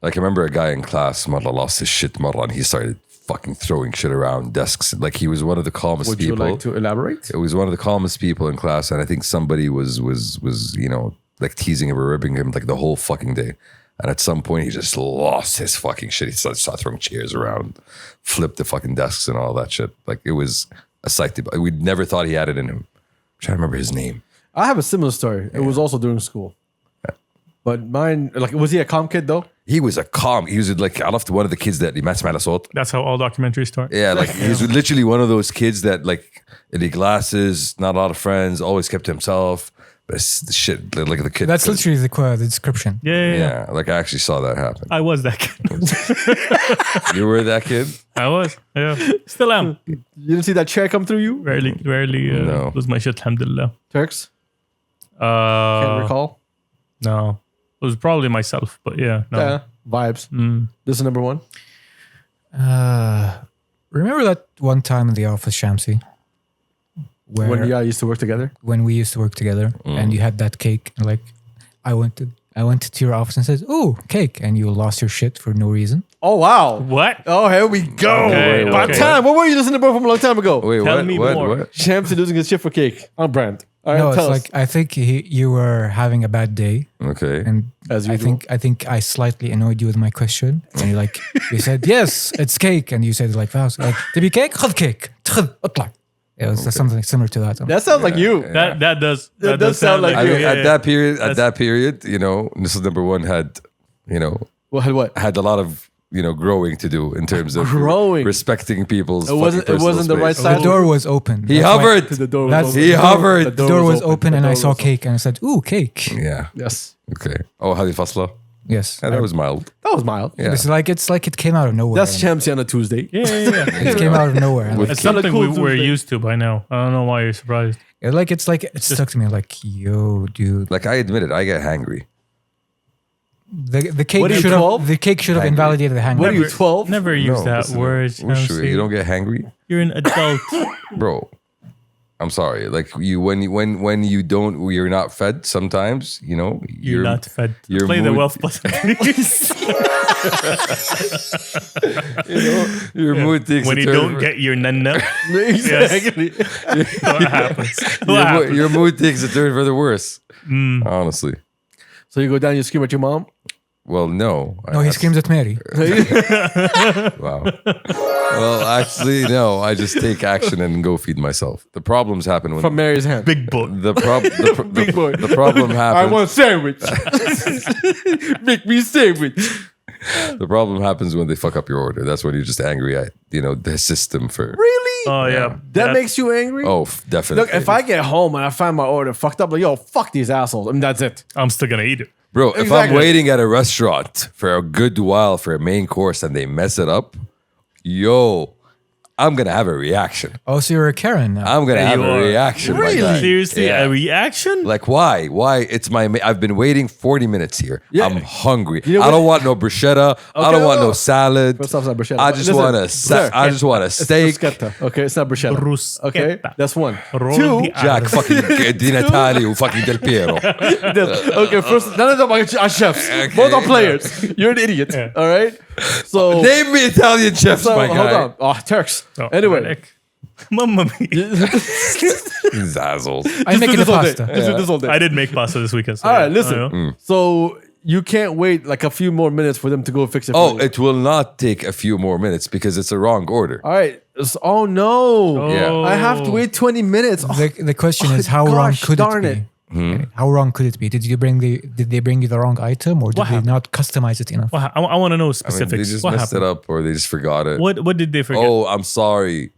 Like I remember a guy in class, Marla lost his shit, Marla, and he started fucking throwing shit around desks. Like he was one of the calmest Would people. you like to elaborate? It was one of the calmest people in class, and I think somebody was like teasing him or ribbing him like the whole fucking day. And at some point, he just lost his fucking shit. He started throwing chairs around, flipped the fucking desks and all that shit. Like it was a sight to. We never thought he had it in him. I'm trying to remember his name. I have a similar story. It was also during school. But mine, like, was he a calm kid though? He was like I loved one of the kids that ما سمعنا صوت. That's how all documentaries start. Yeah, like he was literally one of those kids that like any glasses, not a lot of friends, always kept to himself. But it's the shit, like the kid. That's literally the description. Yeah. Yeah, like I actually saw that happen. I was that kid. You were that kid? I was. Yeah. Still am. You didn't see that chair come through you? Rarely No. lose my shit, alhamdulillah. Turks? Can't recall. No. It was probably myself, but yeah. No. Yeah. Vibes. This is number one. Remember that one time in the office, Shamsi, where When you guys used to work together? when we used to work together, and you had that cake, and like I went to your office and said, "Oh, cake," and you lost your shit for no reason. Oh, wow. What? Oh, here we go. Okay, About okay. time. What were you listening to from a long time ago? Wait, Tell what? me what? more. What? Shamsi losing his shit for cake. On brand. All right, No, it's tell us. like I think you were having a bad day, Okay. and As I usual. think I slightly annoyed you with my question, and you said yes, it's cake, and you said like, "تبي cake? خذ cake. خذ اطلع." It was something similar to that. That sounds like you. That does. That does sound like I you. mean, yeah, at yeah. that period, you know, this is number one had, you know, What? had a lot of, you know, growing to do in terms of Growing. respecting people's. It wasn't- fucking it wasn't personal the right space. side. The door was open. He That's why- hovered. The door was That's- open. He hovered. The door was open, and The I door saw was open. cake, and I said, "Ooh, cake." Yeah. Yes. Okay. Oh, هذه فصلة. Yes, Yeah, that was mild. That was mild. Yeah. it's like it came out of nowhere. That's Shamsi on a Tuesday. Yeah. It came out of nowhere. And It's It's not a something cool we're Tuesday. used to by now. I don't know why you're surprised. it stuck to me like, yo, dude. Like I admit it, I get hangry. The cake What are you, should 12? have the cake should have Hangry. invalidated the hangover. What are you, 12? Never use that listen, word. Ushu, Shamsi. you don't get hangry, You're an adult. bro. I'm sorry. Like you, when you don't, you're not fed. Sometimes, you know, You're not fed. your Play the mood- wealth button, please. You know, your mood takes When a you turn don't for- get your nanna, Exactly. what happens? What your, happens? your mood takes a turn for the worse. Honestly, So you go down, you scream at your mom. well, no. No, he screams at Mary. Wow. Well, actually, no. I just take action and go feed myself. The problems happen when From Mary's hand. Big boy. Big boy. the problem I happens. want sandwich. Make me sandwich. The problem happens when they fuck up your order. That's when you're just angry at the system for. Really? Oh yeah. That makes you angry? Oh, definitely. Look, if I get home and I find my order fucked up, like, yo, fuck these assholes. And that's it. I'm still gonna eat it. Bro, if I'm Exactly. waiting at a restaurant for a good while for a main course and they mess it up, yo, I'm gonna have a reaction. Oh, so you're a Karen now. I'm gonna Yeah, have you a are. reaction. my Really? guy. Seriously, Yeah. a reaction? Like why? Why? It's I've been waiting 40 minutes here. Yeah. I'm hungry. You know I what? don't want no bruschetta. I don't want no salad. First off, it's not bruschetta. I just Listen, want a sir, I just want a It's steak. bruschetta. Okay, it's not bruschetta. Bruschetta. Okay, that's one. Roll Two. the Jack fucking Di Natale و fucking Del Piero. Okay, first, none of them are chefs. Both are players. You're an idiot. All right. So Name me Italian chefs, so my guy. hold on. Oh, Turks. Oh, Anyway, عليك. Mamma mia. Zazzles. I'm making the this all day. pasta. Just do this all day. I did make pasta this weekend. So All yeah. right, listen. I know. So you can't wait like a few more minutes for them to go fix it. Oh, for you. it will not take a few more minutes because it's a wrong order. All right. Oh no. Yeah. I have to wait 20 minutes. Oh, The question is, how wrong gosh could darn it be? How wrong could it be? Did they bring you the wrong item, or did What they happened? not customize it enough? I want to know I mean, specifics. they just what messed happened? it up or they just forgot it. What did they forget? Oh, I'm sorry.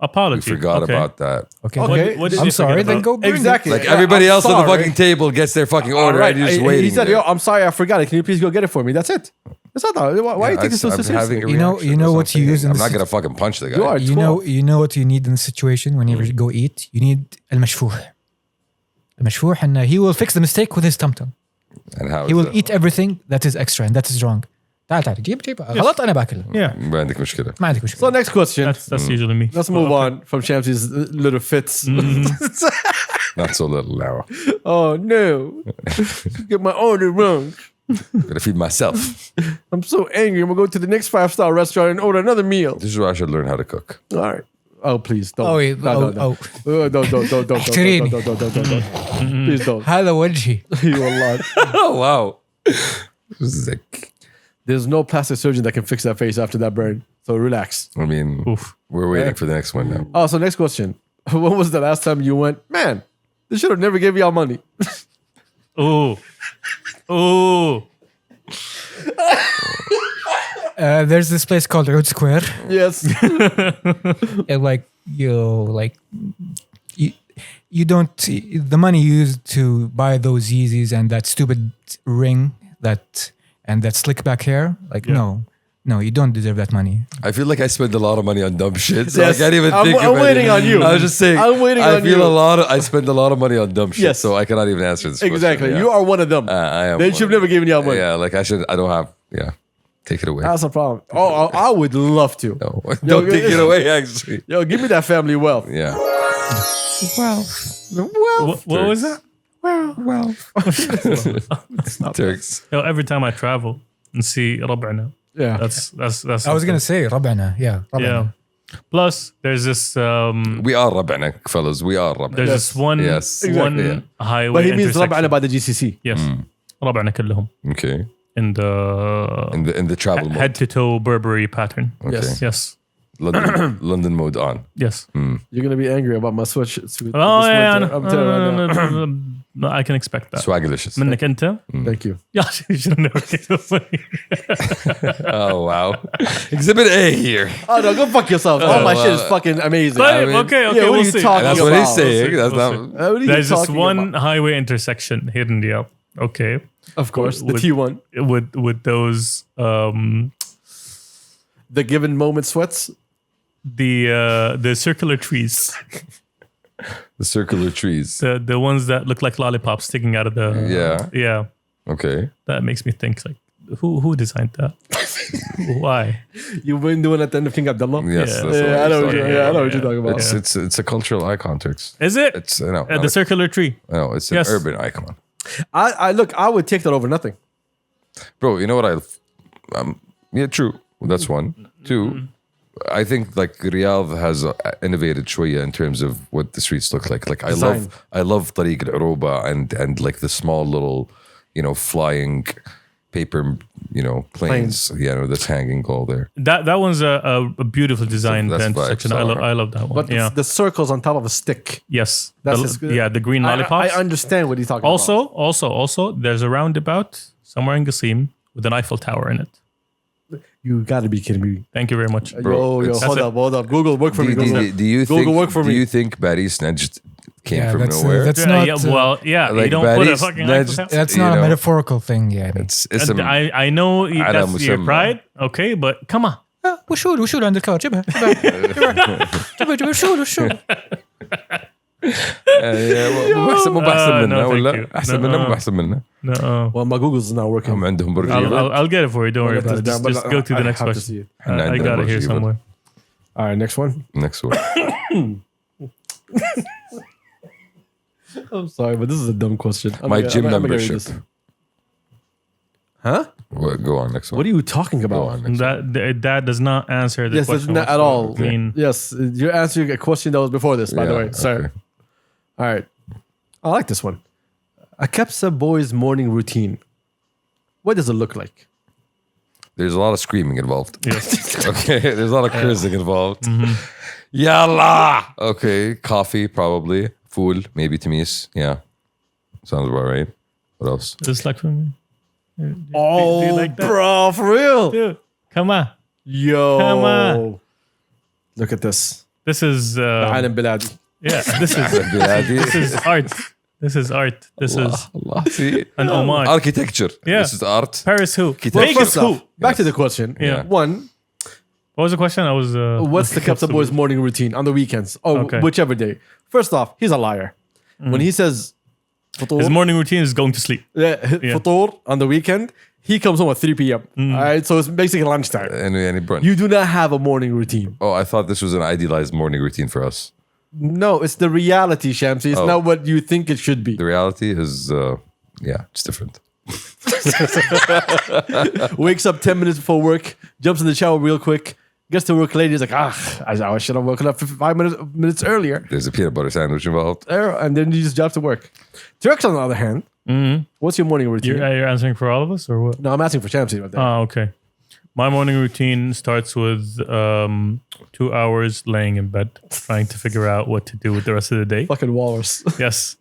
We Apology. forgot Okay. about that. Okay, Okay. What did I'm they sorry. forget Then about? go bring Exactly. it. Like everybody I'm else on the sorry. fucking table gets their fucking All order right. and you're just He waiting. said, there. "Yo, I'm sorry, I forgot it. Can you please go get it for me?" That's it. That's not that. Why are you taking it so I'm seriously? having a You know- reaction you know or what you something. use in I'm this not gonna fucking punch the guy. You are. You know what you need in this situation when you go eat. You need المشفوح. المشفوح, and he will fix the mistake with his tum-tum. And how He is will that? eat everything that is extra, and that is wrong. تعال جيب غلط أنا باكل. Yeah, ما عندك مشكلة. ما عندك So مشكلة. next question. that's usually me. Let's move on from Shamsi's little fits. Not so little now. Oh no, get my order wrong. Gotta feed myself. I'm so angry. I'm gonna go to the next 5-star restaurant and order another meal. This is where I should learn how to cook. All right. Oh please don't. Oh, wait, No. Don't. احتريني. Please don't. هذا وجهي. You Allah. Oh wow. Zick. There's no plastic surgeon that can fix that face after that burn. So relax. I mean, Oof. we're waiting for the next one now. Oh, so next question. When was the last time you went, man, they should have never gave y'all money? Oh, oh. There's this place called Road Square. Yes. And you don't the money used to buy those Yeezys and that stupid ring and that slick back hair. Like no, you don't deserve that money. I feel like I spend a lot of money on dumb shit, so Yes. I can't even I'm- think I'm of waiting it. on you. I was just saying. I'm waiting I on feel you. I spend a lot of money on dumb shit, Yes. so I cannot even answer this. Exactly. Question. You are one of them. I am. They one should of never given y'all money. Yeah, like I should. I don't have. Yeah, take it away. That's a problem. Oh, I would love to. No, don't take it away. Actually, Yo, give me that family wealth. yeah. Well, What was that? Turks. Yo, every time I travel and see ربعنا, Yeah. that's. I was gonna say ربعنا. Yeah. ربعنا. Yeah. Plus, there's this We are ربعنا, fellas. We are ربعنا. there's this one Yes. one Exactly, yeah. highway But he means intersection. Rab'ana by the GCC. Yes, ربعنا كلهم Okay. in the In the travel mode. head to toe Burberry pattern. Okay. Yes. Yes, London mode on. yes. You're gonna be angry about my switch. Oh yeah, I'm telling you right now. no, I can expect that. Swagalicious. منك انت. Thank you. Yeah, you should never get the money. Oh wow. Exhibit A here. Oh no, go fuck yourself. All my shit is well, fucking amazing. But, mean- okay, Yeah, what we'll are you see. talking That's what he's about? saying. We'll That's see. not. What are you There's this talking one about? highway intersection here in Riyadh. Okay, Of course, the With- T1, with those the given moment sweats. the circular trees, The circular trees. the ones that look like lollipops sticking out of the yeah. Okay. That makes me think like who designed that? Why? You've been doing at the end of King Abdullah. Yes. Yeah. That's what Yeah, I know. he's talking Yeah, I know about. what you're talking about. It's a cultural icon, Turks. Is it It's the circular tree? no, it's an Yes. urban icon, I look. I would take that over nothing. bro. You know what yeah, true. That's one. Two. I think like Riyadh has innovated شوية in terms of what the streets look like. Like Design. I love طريق العروبة and like the small little, flying paper, planes. That's hanging all there. That one's a beautiful design. That's the vibes, intersection. I love that one. But yeah. the circles on top of a stick. Yes. That's The green lollipops. I understand what he's talking about. Also, there's a roundabout somewhere in Qasim with an Eiffel Tower in it. You got to be kidding me. Thank you very much. Bro, Yo, it's- hold up. Google, work for me. Google. Do you Google think? work for do me. you think Paris Najd came Yeah, from that's, nowhere. that's Yeah, not. you like don't put a Paris, fucking Najd, Eiffel Tower. That's you not a know, metaphorical thing. يعني. it's اسم I know على that's your مسمى. pride, okay, but come on. وشو له عند الكاوتش جيبها جيبها وشو له مو بحسن no, منا thank ولا you. احسن منا مو احسن منا. No, Well, my Google's not working. هم عندهم برج ايفل. I'll get it for you. Don't worry I'll get about it. this down, Just but go to the I next have to question. see it. I got it here somewhere. All right, next one. Next one. I'm sorry, but this is a dumb question. My gym gonna read membership. this. Huh? Go on next one. What are you talking Go about? on next one. That does not answer the Yes, that's question. not at all. I mean, Yes, you're answering a question that was before this, by the Yeah, way, sir. okay. All right. I like this one. A Kabsa Boys morning routine. What does it look like? There's a lot of screaming involved. yes. Okay, there's a lot of cursing involved. Yalla. Okay, coffee probably. Fool, maybe tamis. Yeah, sounds about right. What else? Just like for me. Oh, do you like that? bro, for real? Dude, come on. Yo. Come on. Look at this. This is Alam Biladi. yeah. This is Biladi. this is art. This is art. This is Allah, see? an homage. Architecture. Yeah. This is art. Paris who? Well, Vegas First who? off, back to the question. Yeah. One, What was the question? I was. what's the Kabsa Boys morning routine on the weekends? Or Okay. whichever day. First off, he's a liar. When he says His morning routine is going to sleep. futur on the weekend, he comes home at 3 p.m. All right, so it's basically lunchtime. Any brunch. You do not have a morning routine. Oh, I thought this was an idealized morning routine for us. No, it's the reality, Shamsi. It's Oh. not what you think it should be. The reality is, yeah, it's different. Wakes up 10 minutes before work, jumps in the shower real quick, gets to work late. He's like, I should have woken up 5 minutes earlier. There's a peanut butter sandwich involved. And then he just drops to work. Turks, on the other hand, what's your morning routine? You're answering for all of us or what? No, I'm asking for Shamsi right there. Oh, okay. My morning routine starts with 2 hours laying in bed, trying to figure out what to do with the rest of the day. Fucking walrus. Yes.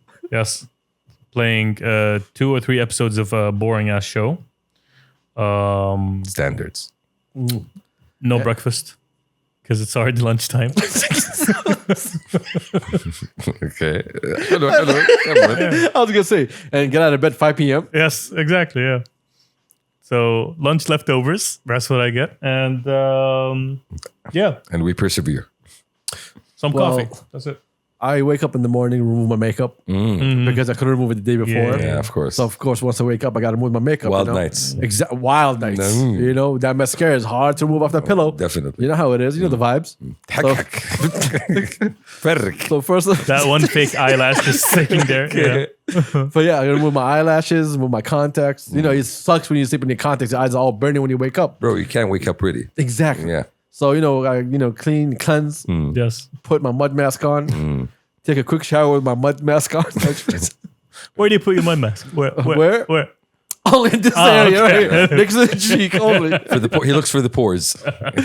Playing 2 or 3 episodes of a boring ass show. Standards. No breakfast because it's already lunchtime. Okay. Hello. Come on. I was going to say, and get out of bed 5 p.m. Yes, exactly. Yeah. So lunch leftovers. That's what I get, and yeah, And we persevere. some Well, coffee. That's it. I wake up in the morning, remove my makeup because I couldn't remove it the day before. Yeah, of course. So of course, once I wake up, I got to remove my makeup. Wild you know? nights. Wild nights. Mm. You know, that mascara is hard to remove off that pillow. Definitely. You know how it is. You know the vibes. حك. فرق. So first, That one fake eyelash just sitting there. Yeah. but yeah, I gotta remove my eyelashes, remove my contacts. You know, it sucks when you sleep in your contacts. Your eyes are all burning when you wake up. Bro, you can't wake up ready. Exactly. Yeah. So I clean, cleanse, Yes. put my mud mask on, take a quick shower with my mud mask on. Where do you put your mud mask? Where? Where? Only in this area, right here, next to the cheek only. He looks for the pores.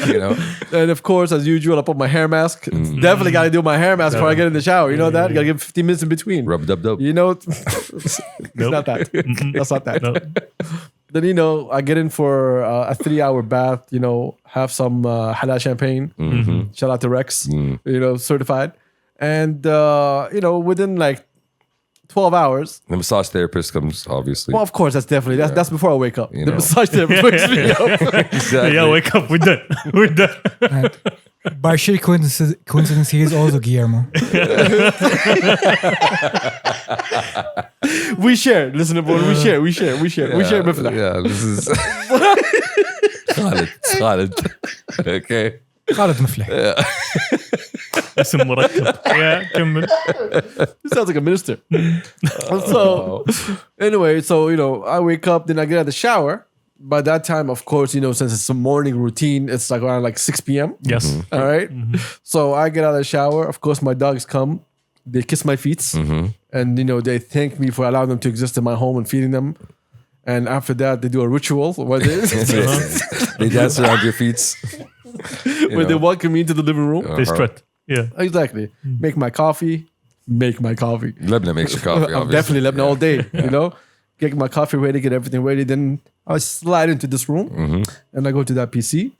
You know? And of course, as usual, I put my hair mask. Definitely got to do my hair mask before I get in the shower. You know that? You got to give 15 minutes in between. Rub dub dub. You know, it's not that. That's not that. No. Then, I get in for a 3-hour bath, have some halal champagne. Shout out to Rex, certified. And, within like 12 hours. The massage therapist comes, obviously. Well, of course, that's before I wake up. You The know. massage therapist wakes me up. Exactly. Yeah, wake up. We're done. We're done. By sheer coincidence, he is also Guillermo. We share. Listen, everyone. We share. We share. We share. Yeah, this is Khalid. Okay. خالد مفلح. اسم مركب. Yeah, كمل. He sounds like a minister. So, anyway, I wake up, then I get out of the shower. By that time, of course, since it's a morning routine, it's like around like 6 p.m. Yes. All right. So I get out of the shower. Of course, my dogs come. They kiss my feet. And, they thank me for allowing them to exist in my home and feeding them. And after that, they do a ritual where They dance around your feet. they welcome me into the living room. They strut. Yeah. Exactly. Make my coffee. Lebanon makes your coffee, I'm obviously. definitely Lebanon all day, Get my coffee ready, get everything ready. Then I slide into this room and I go to that PC.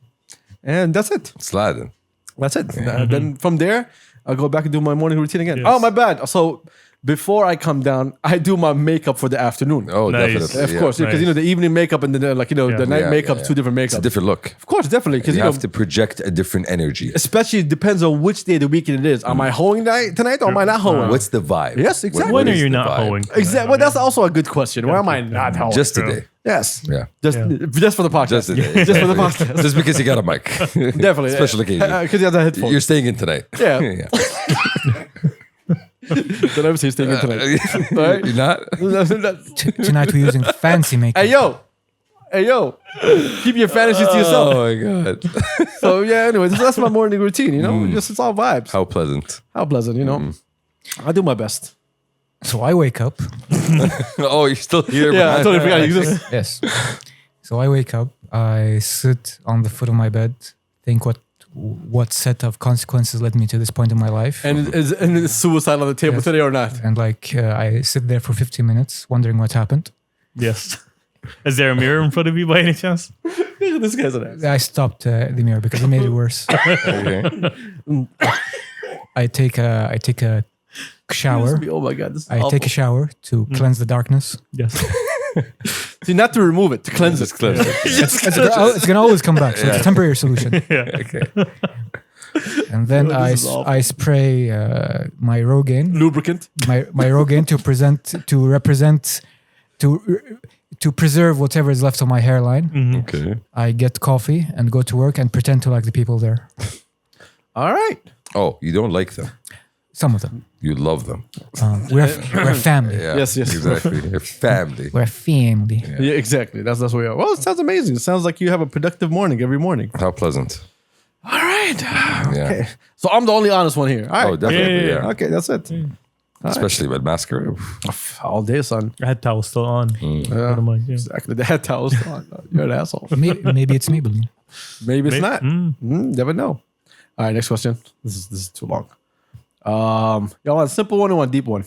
And that's it. Sliding. That's it. Then from there, I'll go back and do my morning routine again. Yes. Oh, my bad. So before I come down, I do my makeup for the afternoon. Oh, Nice. definitely. Of course, because Nice. the evening makeup and the the night Yeah, makeup, yeah, two different It's a makeups. different look. Of course, definitely, because You have to project a different energy. especially it depends on which day of the weekend it is. Am I hoeing tonight or am I not hoeing? What's the vibe? Yes, exactly. When are is you the not vibe? hoeing? Exactly. Well, that's also a good question. Why am I not hoeing? Just today. yes. Yeah. Just for the podcast. Just today. Just for the podcast. Just because you got a mic. Definitely. Special occasion. Because you have the headphones. You're staying in tonight. Yeah. Don't ever say staying in tonight. Right? You're not? Tonight we're using fancy makeup. Hey yo, keep your fantasies to yourself. Oh my god. So yeah, anyway, that's my morning routine. Just it's all vibes. How pleasant. How pleasant, I do my best. So I wake up. Oh, you're still here. Yeah, I man. totally forgot you exist. Yes. So I wake up. I sit on the foot of my bed. Think what set of consequences led me to this point in my life. And is suicide on the table Yes. today or not? And I sit there for 15 minutes wondering what happened. Yes. Is there a mirror in front of you by any chance? This guy's an ass. I stopped the mirror because it made it worse. Okay. I take a shower. Oh my god, this is I awful. take a shower to cleanse the darkness. Yes. See, not to remove it, to cleanse it. Just cleanse it. It's gonna always come back. So it's a temporary solution. Okay. And then This is awful. I spray my Rogaine, Lubricant. my Rogaine to preserve whatever is left of my hairline. Okay. I get coffee and go to work and pretend to like the people there. All right. Oh, you don't like them. Some of them. You love them. We're a family. Yeah. Yes. Exactly. Your family. We're a family. Yeah, exactly. That's what we are. Well, it sounds amazing. It sounds like you have a productive morning every morning. How pleasant. All right. Yeah. Okay. So I'm the only honest one here. All right. Oh, definitely. Yeah. Yeah. Okay, that's it. Especially with mascara. All day, son. Your head towel's still on. Yeah. What am I doing? Exactly. The head towel's on. You're an asshole. Maybe it's Maybelline. Maybe it's Maybe- not. Never know. All right, next question. This is too long. Y'all want a simple one or one deep one?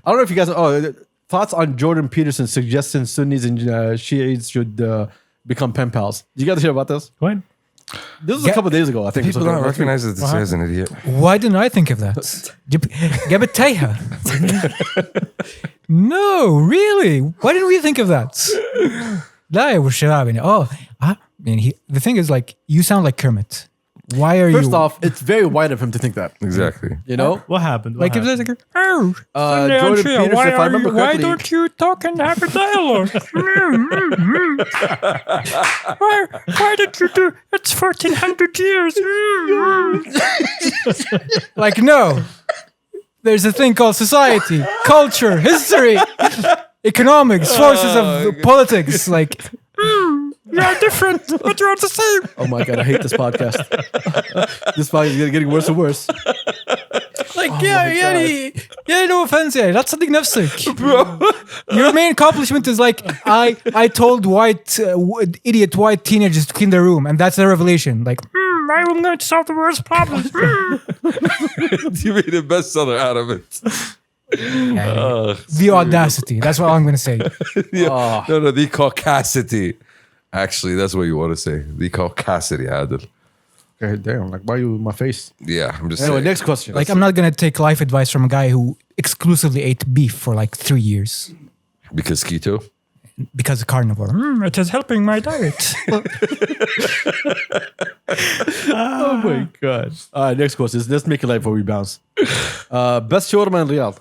I don't know if you guys. Thoughts on Jordan Peterson suggesting Sunnis and Shiites should become pen pals. Did you guys hear about this? Go ahead. This was a couple days ago, I think. People don't recognize that this is an idiot. Why didn't I think of that? Gabatayha. No, really. Why didn't we think of that? لا يا أبو الشباب يعني. Oh, I mean, the thing is, like, you sound like Kermit. Why are you? First off, it's very white of him to think that. Exactly. You know, What happened? like, if there's like, oh, Jordan Peterson, if I remember why correctly, don't you talk and have a dialogue? why did you do? It's 1400 years. Like, no. There's a thing called society, culture, history, economics, forces of politics. Like, you're different, but you're the same. oh my god, I hate this podcast. This podcast is getting worse and worse. Like, yeah, no offense, yeah. لا تصدق نفسك. Your main accomplishment is like, I told idiot white teenagers to clean their room, and that's a revelation. Like, I'm going to solve the world's problems. You made a bestseller out of it. The audacity. That's what I'm going to say. Yeah. No, the caucasity. Actually, that's what you want to say. The caucasity, Adil. Okay, damn, like why you in my face? Yeah, I'm just Anyway, saying. next question. Like, I'm not going to take life advice from a guy who exclusively ate beef for like 3 years. Because keto? Because a carnivore. It is helping my diet. Oh my god. All right, next question. Let's make it light before we bounce. Best shawarma in Riyadh.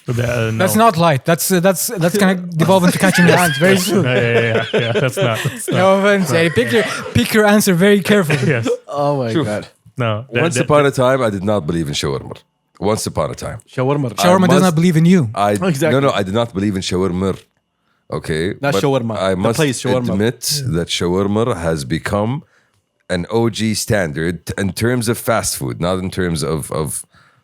No. That's not light. That's going to devolve into catching your hands very soon. Yeah. That's not. No offense. Hey, pick your answer very carefully. Yes. Oh my god. No. Once upon a time, I did not believe in shawarma. Once upon a time. Shawarma. Shawarma does not believe in you. Exactly. No, I did not believe in shawarma. Okay? Not But shawarma, I the must place shawarma. admit that shawarma has become an OG standard in terms of fast food, not in terms of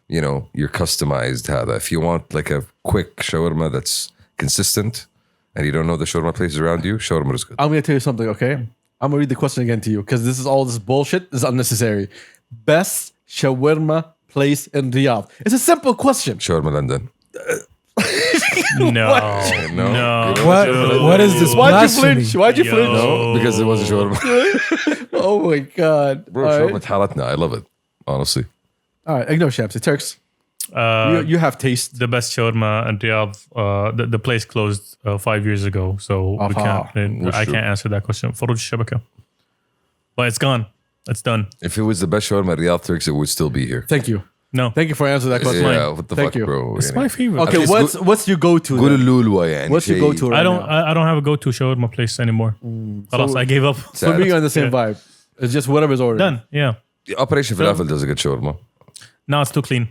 your customized hada. If you want like a quick shawarma that's consistent and you don't know the shawarma places around you, shawarma is good. I'm gonna tell you something, okay? I'm gonna read the question again to you because this bullshit is unnecessary. Best shawarma place in Riyadh. It's a simple question. Shawarma London. No. No. What is this Why'd you blasphemy? flinch? Why'd you flinch? No, because it wasn't shawarma. Oh my god. Bro, All shawarma right. talatna. I love it, honestly. All right, ignore Shamsi. Turks, you have taste. The best shawarma in Riyadh. The place closed 5 years ago, so we can't. I can't answer that question. Farouj Shabaka. But it's gone. It's done. If it was the best shawarma Riyadh Turks, it would still be here. Thank you. No, Thank you for answering that question. Yeah, what the Thank fuck, you. bro? it's my favorite. Okay, what's your go-to? قول then? اللولوة يعني What's your شيء. go-to? Right I don't have a go-to shawarma place anymore. خلاص, I gave up. So me on the same vibe. It's just whatever's ordered. Done. Yeah. The Operation Falafel does a good shawarma. Now it's too clean.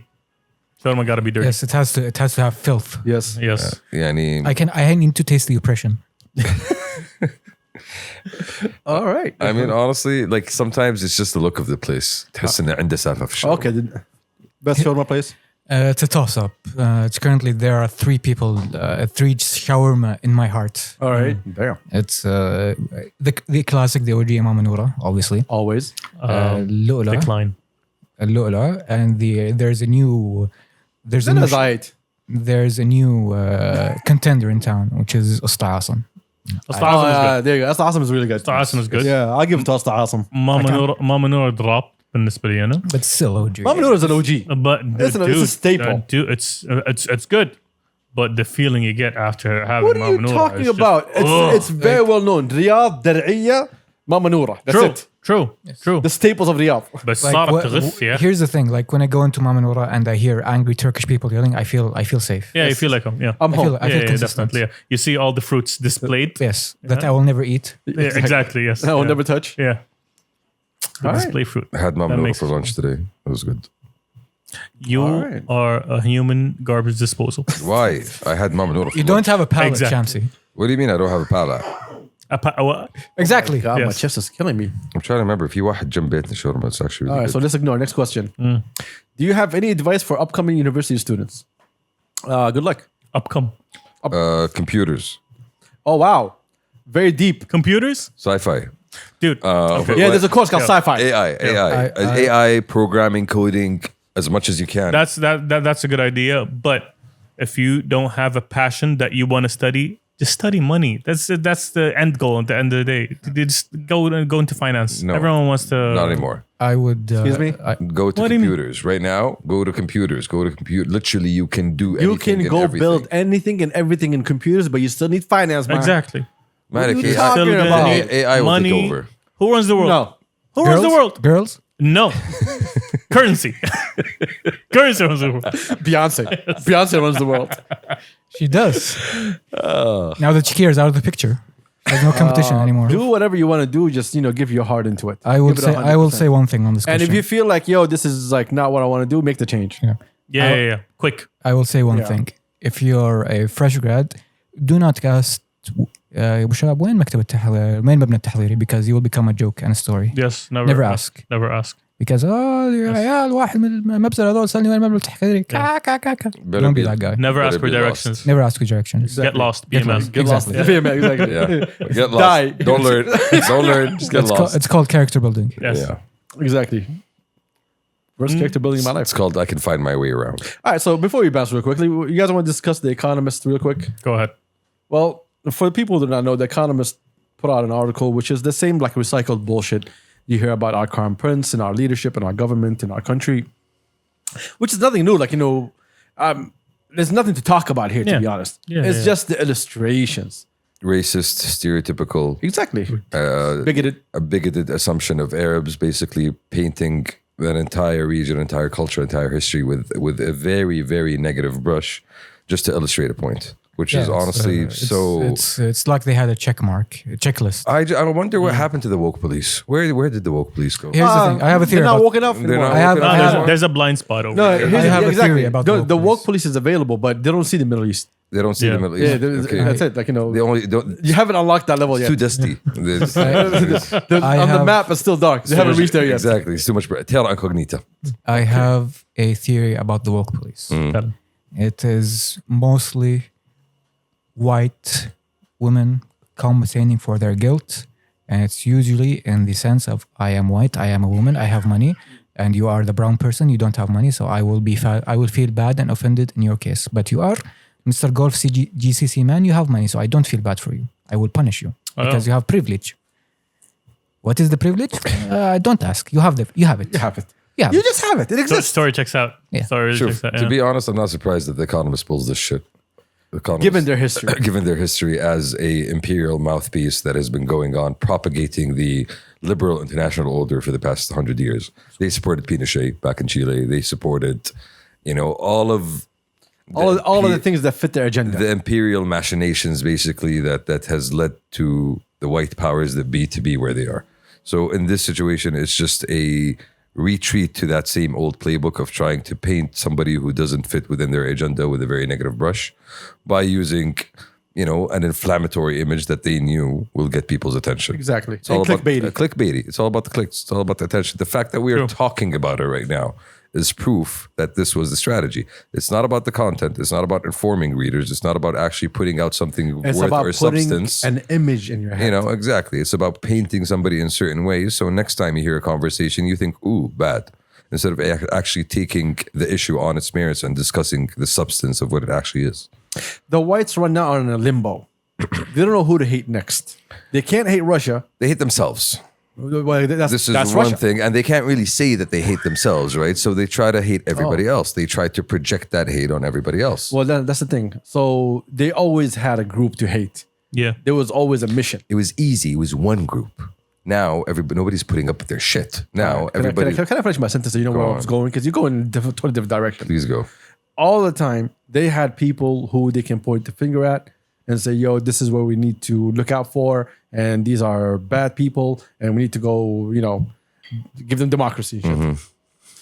Shawarma gotta be dirty. Yes, it has to have filth. Yes. Yes. يعني I need to taste the oppression. All right. I mean, honestly, like sometimes it's just the look of the place. تحس إن عنده سالفة في الشارع. Okay. Best shawarma place. It's a toss-up. It's currently there are 3 people, 3 shawarma in my heart. All right. Damn. It's the classic, the OG Mama Noura, obviously. Always. Lula, Decline. Lula, and there's a new there's a new contender in town, which is Usta Asim. Usta Asim is good. There you go. That's awesome. Is really good. Usta Asim is good. Yeah, I'll give it to Usta Asim. Mama Noura dropped بالنسبة لي أنا. But still OG. Mama Noor is an OG. But It's a staple. dude, it's good. But the feeling you get after having What are Mama you Noura talking is just- about? Ugh. It's very well known. Riyadh, Dar'iyya, Mama Noura. That's True. it. True. The staples of Riyadh. بس Like, صارت تغث يا. here's the thing, like when I go into Mama Noura and I hear angry Turkish people yelling, I feel safe. Yeah, you feel like them. Yeah. I'm home. I feel Yeah, consistent. definitely. Yeah. You see all the fruits displayed. Yes, that I will never eat. Yeah, exactly. Yes. I will Yeah. never touch. Yeah. The All right. display fruit. I had That Mamnoor makes for lunch today. It was good. You All right. are a human garbage disposal. Why? I had Mamnoor for You lunch. don't have a palate, Exactly. Shamsi. What do you mean I don't have a palate? Exactly. God, my Yes. chest is killing me. I'm trying to remember. If you واحد جنب بيتنا shawarma, it's actually really All right, good. so let's ignore. Next question. Do you have any advice for upcoming university students? Good luck. Upcome. Computers, Oh, wow. Very deep. Computers? sci-fi, Dude. Okay. Yeah, there's a course called sci-fi. AI programming, coding as much as you can. That's a good idea. But if you don't have a passion that you want to study, just study money. That's the end goal at the end of the day. You just go into finance. No. Everyone wants to. Not anymore. I would. Excuse me? Go to What do you mean? computers right now. Go to computers. Go to computer. Literally, you can do anything. You can and go everything. build anything and everything in computers, but you still need finance, man. Exactly. Man, What are you AI, talking Still about? good. AI will Money. take over. Who runs the world? No. Who runs the world? Girls? No. Currency. Currency runs the world. Beyonce. Beyonce runs the world. She does. Now that Shakira is out of the picture, there's no competition anymore. Do whatever you want to do. Just, give your heart into it. I will Give it say 100%. one thing on this And question. if you feel like, this is like not what I want to do, make the change. Yeah. Quick. I will say one Yeah. thing. If you're a fresh grad, do not cast أبو شباب وين مكتب التحضير وين مبنى التحضيري because you will become a joke and a story. Yes. Never ask. Never ask. Because يا عيال واحد من المبزر هذول سألني وين مبنى التحضيري. Don't be that guy. Never ask Better for be directions. Never ask for directions. Get lost. Be a man. lost. Get lost. Exactly. Yeah, exactly. Yeah. Get lost. Die. Don't learn. Don't learn. Just get lost. It's called character building. Yes. Yeah. Exactly. Worst character building in my life. It's called I can find my way around. All right, so before we bounce real quickly, you guys want to discuss The Economist real quick? Go ahead. Well, for the people who do not know, The Economist put out an article which is the same like recycled bullshit you hear about our crown prince and our leadership and our government and our country, which is nothing new. Like, there's nothing to talk about here, to Yeah. be honest. Yeah, it's yeah. just the illustrations. Racist, stereotypical, Exactly. Bigoted. a bigoted assumption of Arabs, basically painting an entire region, entire culture, entire history with a very, very negative brush, just to illustrate a point, which is honestly It's like they had a checklist. I wonder what happened to the woke police. Where did the woke police go? Here's the thing. I have a theory They're not about. woke enough They're anymore. not I have- woke I enough have- anymore? There's a blind spot over No, there. here's- I have a theory about the woke the woke police. police is available, but they don't see the Middle East. They don't see Yeah. the Middle Yeah, East. Okay. that's it. Like, They only don't. you haven't unlocked that level It's yet. too dusty. There's- On the have- map, it's still dark. They haven't reached there yet. Exactly. It's too much. Terra incognita. I have a theory about the woke police. It is mostly white women compensating for their guilt, and it's usually in the sense of I am white, I am a woman, I have money, and you are the brown person, you don't have money, so I will feel bad and offended in your case. But you are Mr. Golf GCC man, you have money, so I don't feel bad for you. I will punish you because you have privilege. What is the privilege? Don't ask. You have it. You have it. Yeah. You just have it. It So exists. story checks out. Yeah. Story Sure. checks out. To Yeah. be honest, I'm not surprised that the Economist pulls this shit. The Economist, Given their history. given their history as a imperial mouthpiece that has been going on propagating the liberal international order for the past 100 years. They supported Pinochet back in Chile. They supported, all of all of the things that fit their agenda. the imperial machinations, basically that has led to the white powers that be to be where they are. So in this situation, it's just a retreat to that same old playbook of trying to paint somebody who doesn't fit within their agenda with a very negative brush by using, an inflammatory image that they knew will get people's attention. Exactly. It's all And about clickbaity. clickbaity. It's all about the clicks. It's all about the attention. The fact that we are True. talking about it right now is proof that this was the strategy. It's not about the content. It's not about informing readers. It's not about actually putting out something It's worth about or putting substance. an image in your head. Exactly. It's about painting somebody in certain ways. So next time you hear a conversation, you think, ooh, bad. Instead of actually taking the issue on its merits and discussing the substance of what it actually is. The whites right now are in a limbo. They don't know who to hate next. They can't hate Russia. They hate themselves. Well, This is that's one Russia. thing, and they can't really say that they hate themselves, right? So they try to hate everybody else. They try to project that hate on everybody else. Well, that's the thing. So they always had a group to hate. Yeah. There was always a mission. It was easy. It was one group. Now nobody's putting up with their shit. Now Can I- everybody, can I finish my sentence so you know where I was going? Because you go in totally different direction. please go. All the time, they had people who they can point the finger at and say, yo, this is where we need to look out for. And these are bad people. And we need to go, give them democracy. Shit.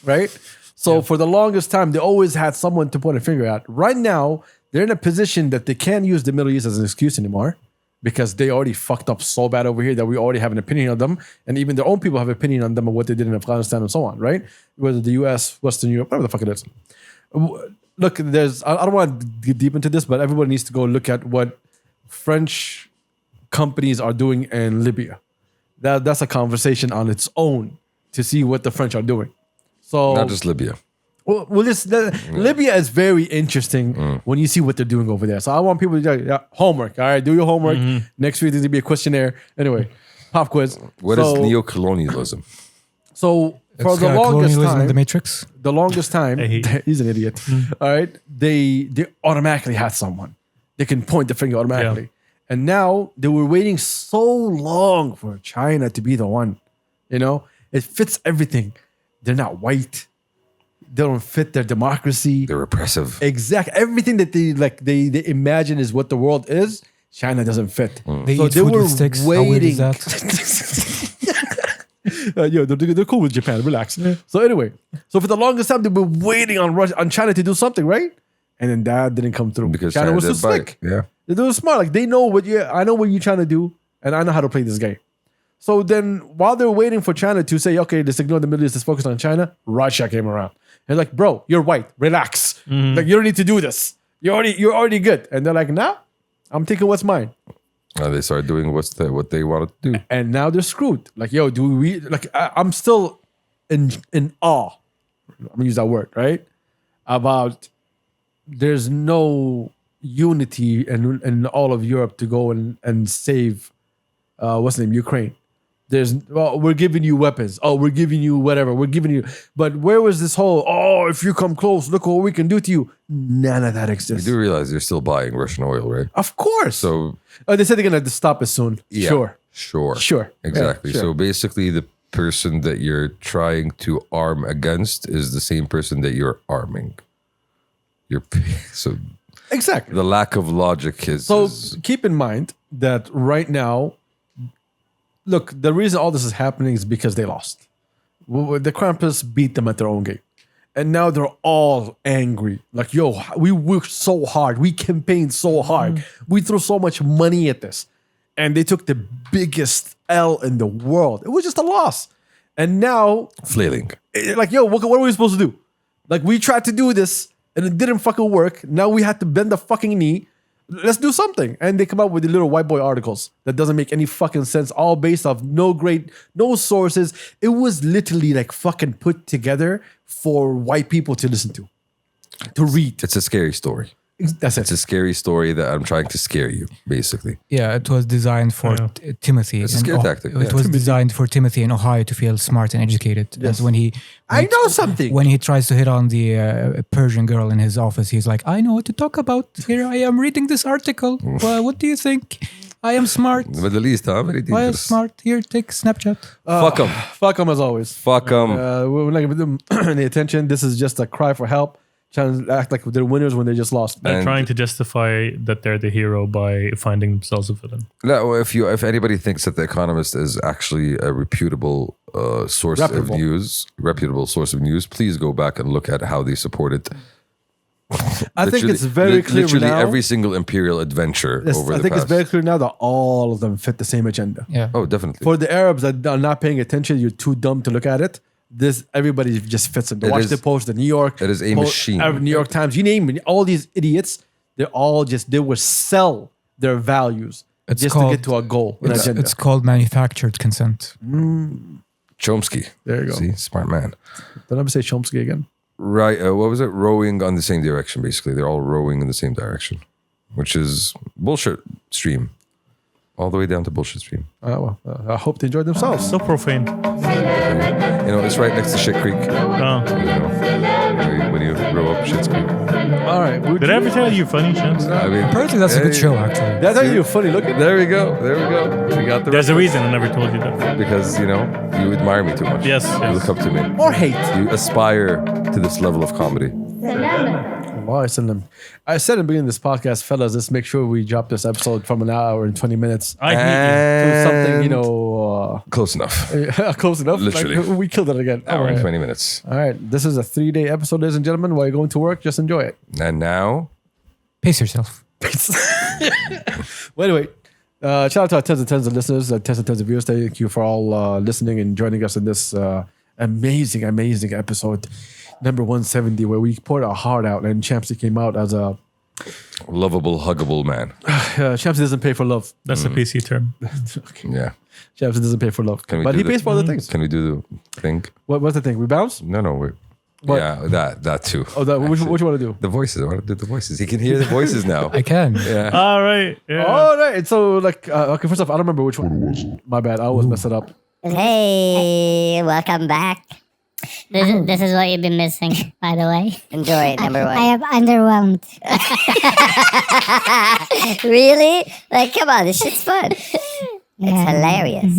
Right? So for the longest time, they always had someone to point a finger at. Right now, they're in a position that they can't use the Middle East as an excuse anymore because they already fucked up so bad over here that we already have an opinion on them. And even their own people have an opinion on them and what they did in Afghanistan and so on, right? Whether the US, Western Europe, whatever the fuck it is. Look, I don't want to get deep into this, but everybody needs to go look at what French companies are doing in Libya. That's a conversation on its own to see what the French are doing. So Not just Libya. Libya is very interesting when you see what they're doing over there. So I want people to do homework. All right, do your homework. Next week there's gonna be a questionnaire. Anyway, pop quiz. What is neocolonialism? So for It's the longest colonialism in time, the Matrix. the longest time, I hate he's an idiot. All right, they automatically had someone. They can point the finger automatically. And now they were waiting so long for China to be the one. It fits everything. They're not white. They don't fit their democracy. They're repressive. Exact everything that they imagine is what the world is. China doesn't fit. They So eat they food were with sticks. How weird is waiting. that? They're cool with Japan. Relax. So anyway, so for the longest time they were waiting on China to do something, right? And then that didn't come through Because China was too didn't bite. slick. Yeah. They were smart. Like they know I know what you're trying to do, and I know how to play this game. So then, while they were waiting for China to say, "Okay, let's ignore the Middle East, let's focus on China," Russia came around. And like, bro, you're white. Relax. Like you don't need to do this. You're already good. And they're like, nah, I'm taking what's mine. They started doing what they wanted to do. And now they're screwed. Like, yo, do we like? I'm still in awe. I'm gonna use that word, right? About there's no unity in all of Europe to go and save what's the name, Ukraine. We're giving you weapons. Oh, we're giving you whatever. We're giving you. But where was this whole? Oh, if you come close, look what we can do to you. None of that You exists. do realize they're still buying Russian oil, right? Of course. So they said they're gonna stop it soon. yeah, Sure. sure, exactly. Yeah, sure. So basically, the person that you're trying to arm against is the same person that you're arming. So Exactly. the lack of logic is. So keep in mind that right now, look, the reason all this is happening is because they lost. The Krampus beat them at their own game. And now they're all angry. Like, yo, we worked so hard. We campaigned so hard. We threw so much money at this. And they took the biggest L in the world. It was just a loss. And now, flailing. like, yo, what are we supposed to do? Like, we tried to do this and it didn't fucking work. Now we had to bend the fucking knee. Let's do something. And they come up with the little white boy articles that doesn't make any fucking sense, all based off no sources. It was literally like fucking put together for white people to listen to read. It's a scary story. That's It's it. a scary story that I'm trying to scare you, basically. Yeah, it was designed for Yeah. Timothy. It's a in scare Oh- tactic, It yeah. was designed for Timothy in Ohio to feel smart and educated. Yes. And when he I know something. when he tries to hit on the Persian girl in his office, he's like, "I know what to talk about. Here I am reading this article. Well, what do you think? I am smart. The Middle East, huh? Very I am dangerous. smart. Here, take Snapchat." Fuck 'em. Fuck them as always. Fuck 'em. We're not giving them any attention. This is just a cry for help. Trying to act like they're winners when they just lost. They're And- trying to justify that they're the hero by finding themselves a villain. No, if anybody thinks that The Economist is actually a reputable source Reputable. of news, please go back and look at how they supported. I think it's very clear literally now. every single imperial adventure Yes, over I the think past. it's very clear now that all of them fit the same agenda. Yeah. Oh, definitely. For the Arabs that are not paying attention, you're too dumb to look at it. This everybody just fits them. The It Washington is- Post, the New York, it is a machine. New York Times, you name it. All these idiots, they will sell their values It's just called- to get to a goal, an agenda. It's called manufactured consent. Chomsky. There you go. See, smart man. Don't ever say Chomsky again. Right. What was it? Rowing on the same direction, basically. They're all rowing in the same direction, which is bullshit stream. All the way down to bullshit stream. I hope they enjoyed themselves. So profane. You know, it's right next to Shit Creek. Oh. You know, when you row up Shit's Creek. All right. Did I ever tell you funny, Shams? I mean, Apparently, that's a good show, actually. That's how you're funny looking. There we go. We got the There's a reason I never told you that. because you know you admire me too much. Yes, You yes. look up to me. Or hate. You aspire to this level of comedy. Why send them? I said in the beginning of this podcast, fellas, let's make sure we drop this episode from an hour and 20 minutes I hate to something, you And know, close enough. close enough. Literally. Like, we killed it again. Hour All and right. 20 minutes. All right. This is a 3-day episode, ladies and gentlemen. While you're going to work, just enjoy it. And now, Pace yourself. Well, anyway, shout out to our tens of listeners, tens and tens of viewers. Thank you for all listening and joining us in this amazing episode, number 170, where we poured our heart out and Shamsi came out as a lovable, huggable man. Shamsi doesn't pay for love. That's a PC term. Yeah. Shamsi doesn't pay for love, Can we but do he the- pays for other things. Can we do the thing? What's the thing? We bounce? No, wait. What? Yeah, that too. Oh, which you want to do? The voices. I want to do the voices. He can hear the voices now. I can. Yeah. All right. Yeah. Oh, right. So, like, okay, first off, I don't remember which one it was. My bad. I always mess it up. Hey, welcome back. This is what you've been missing, by the way. Enjoy it, number one. I am underwhelmed. Really? Like, come on, this shit's fun. It's hilarious.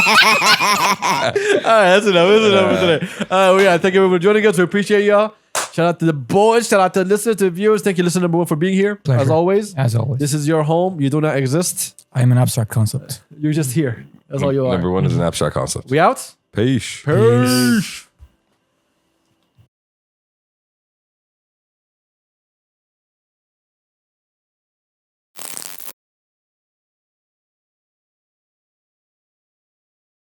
All right, that's enough. That's enough for today. Yeah, thank you everyone for joining us. We appreciate y'all. Shout out to the boys. Shout out to the listeners, to the viewers. Thank you, listener number one, for being here. Pleasure. As always. As always. This is your home. You do not exist. I am an abstract concept. You're just here. That's all you are. Number one is an abstract concept. We out? Peace. Peace.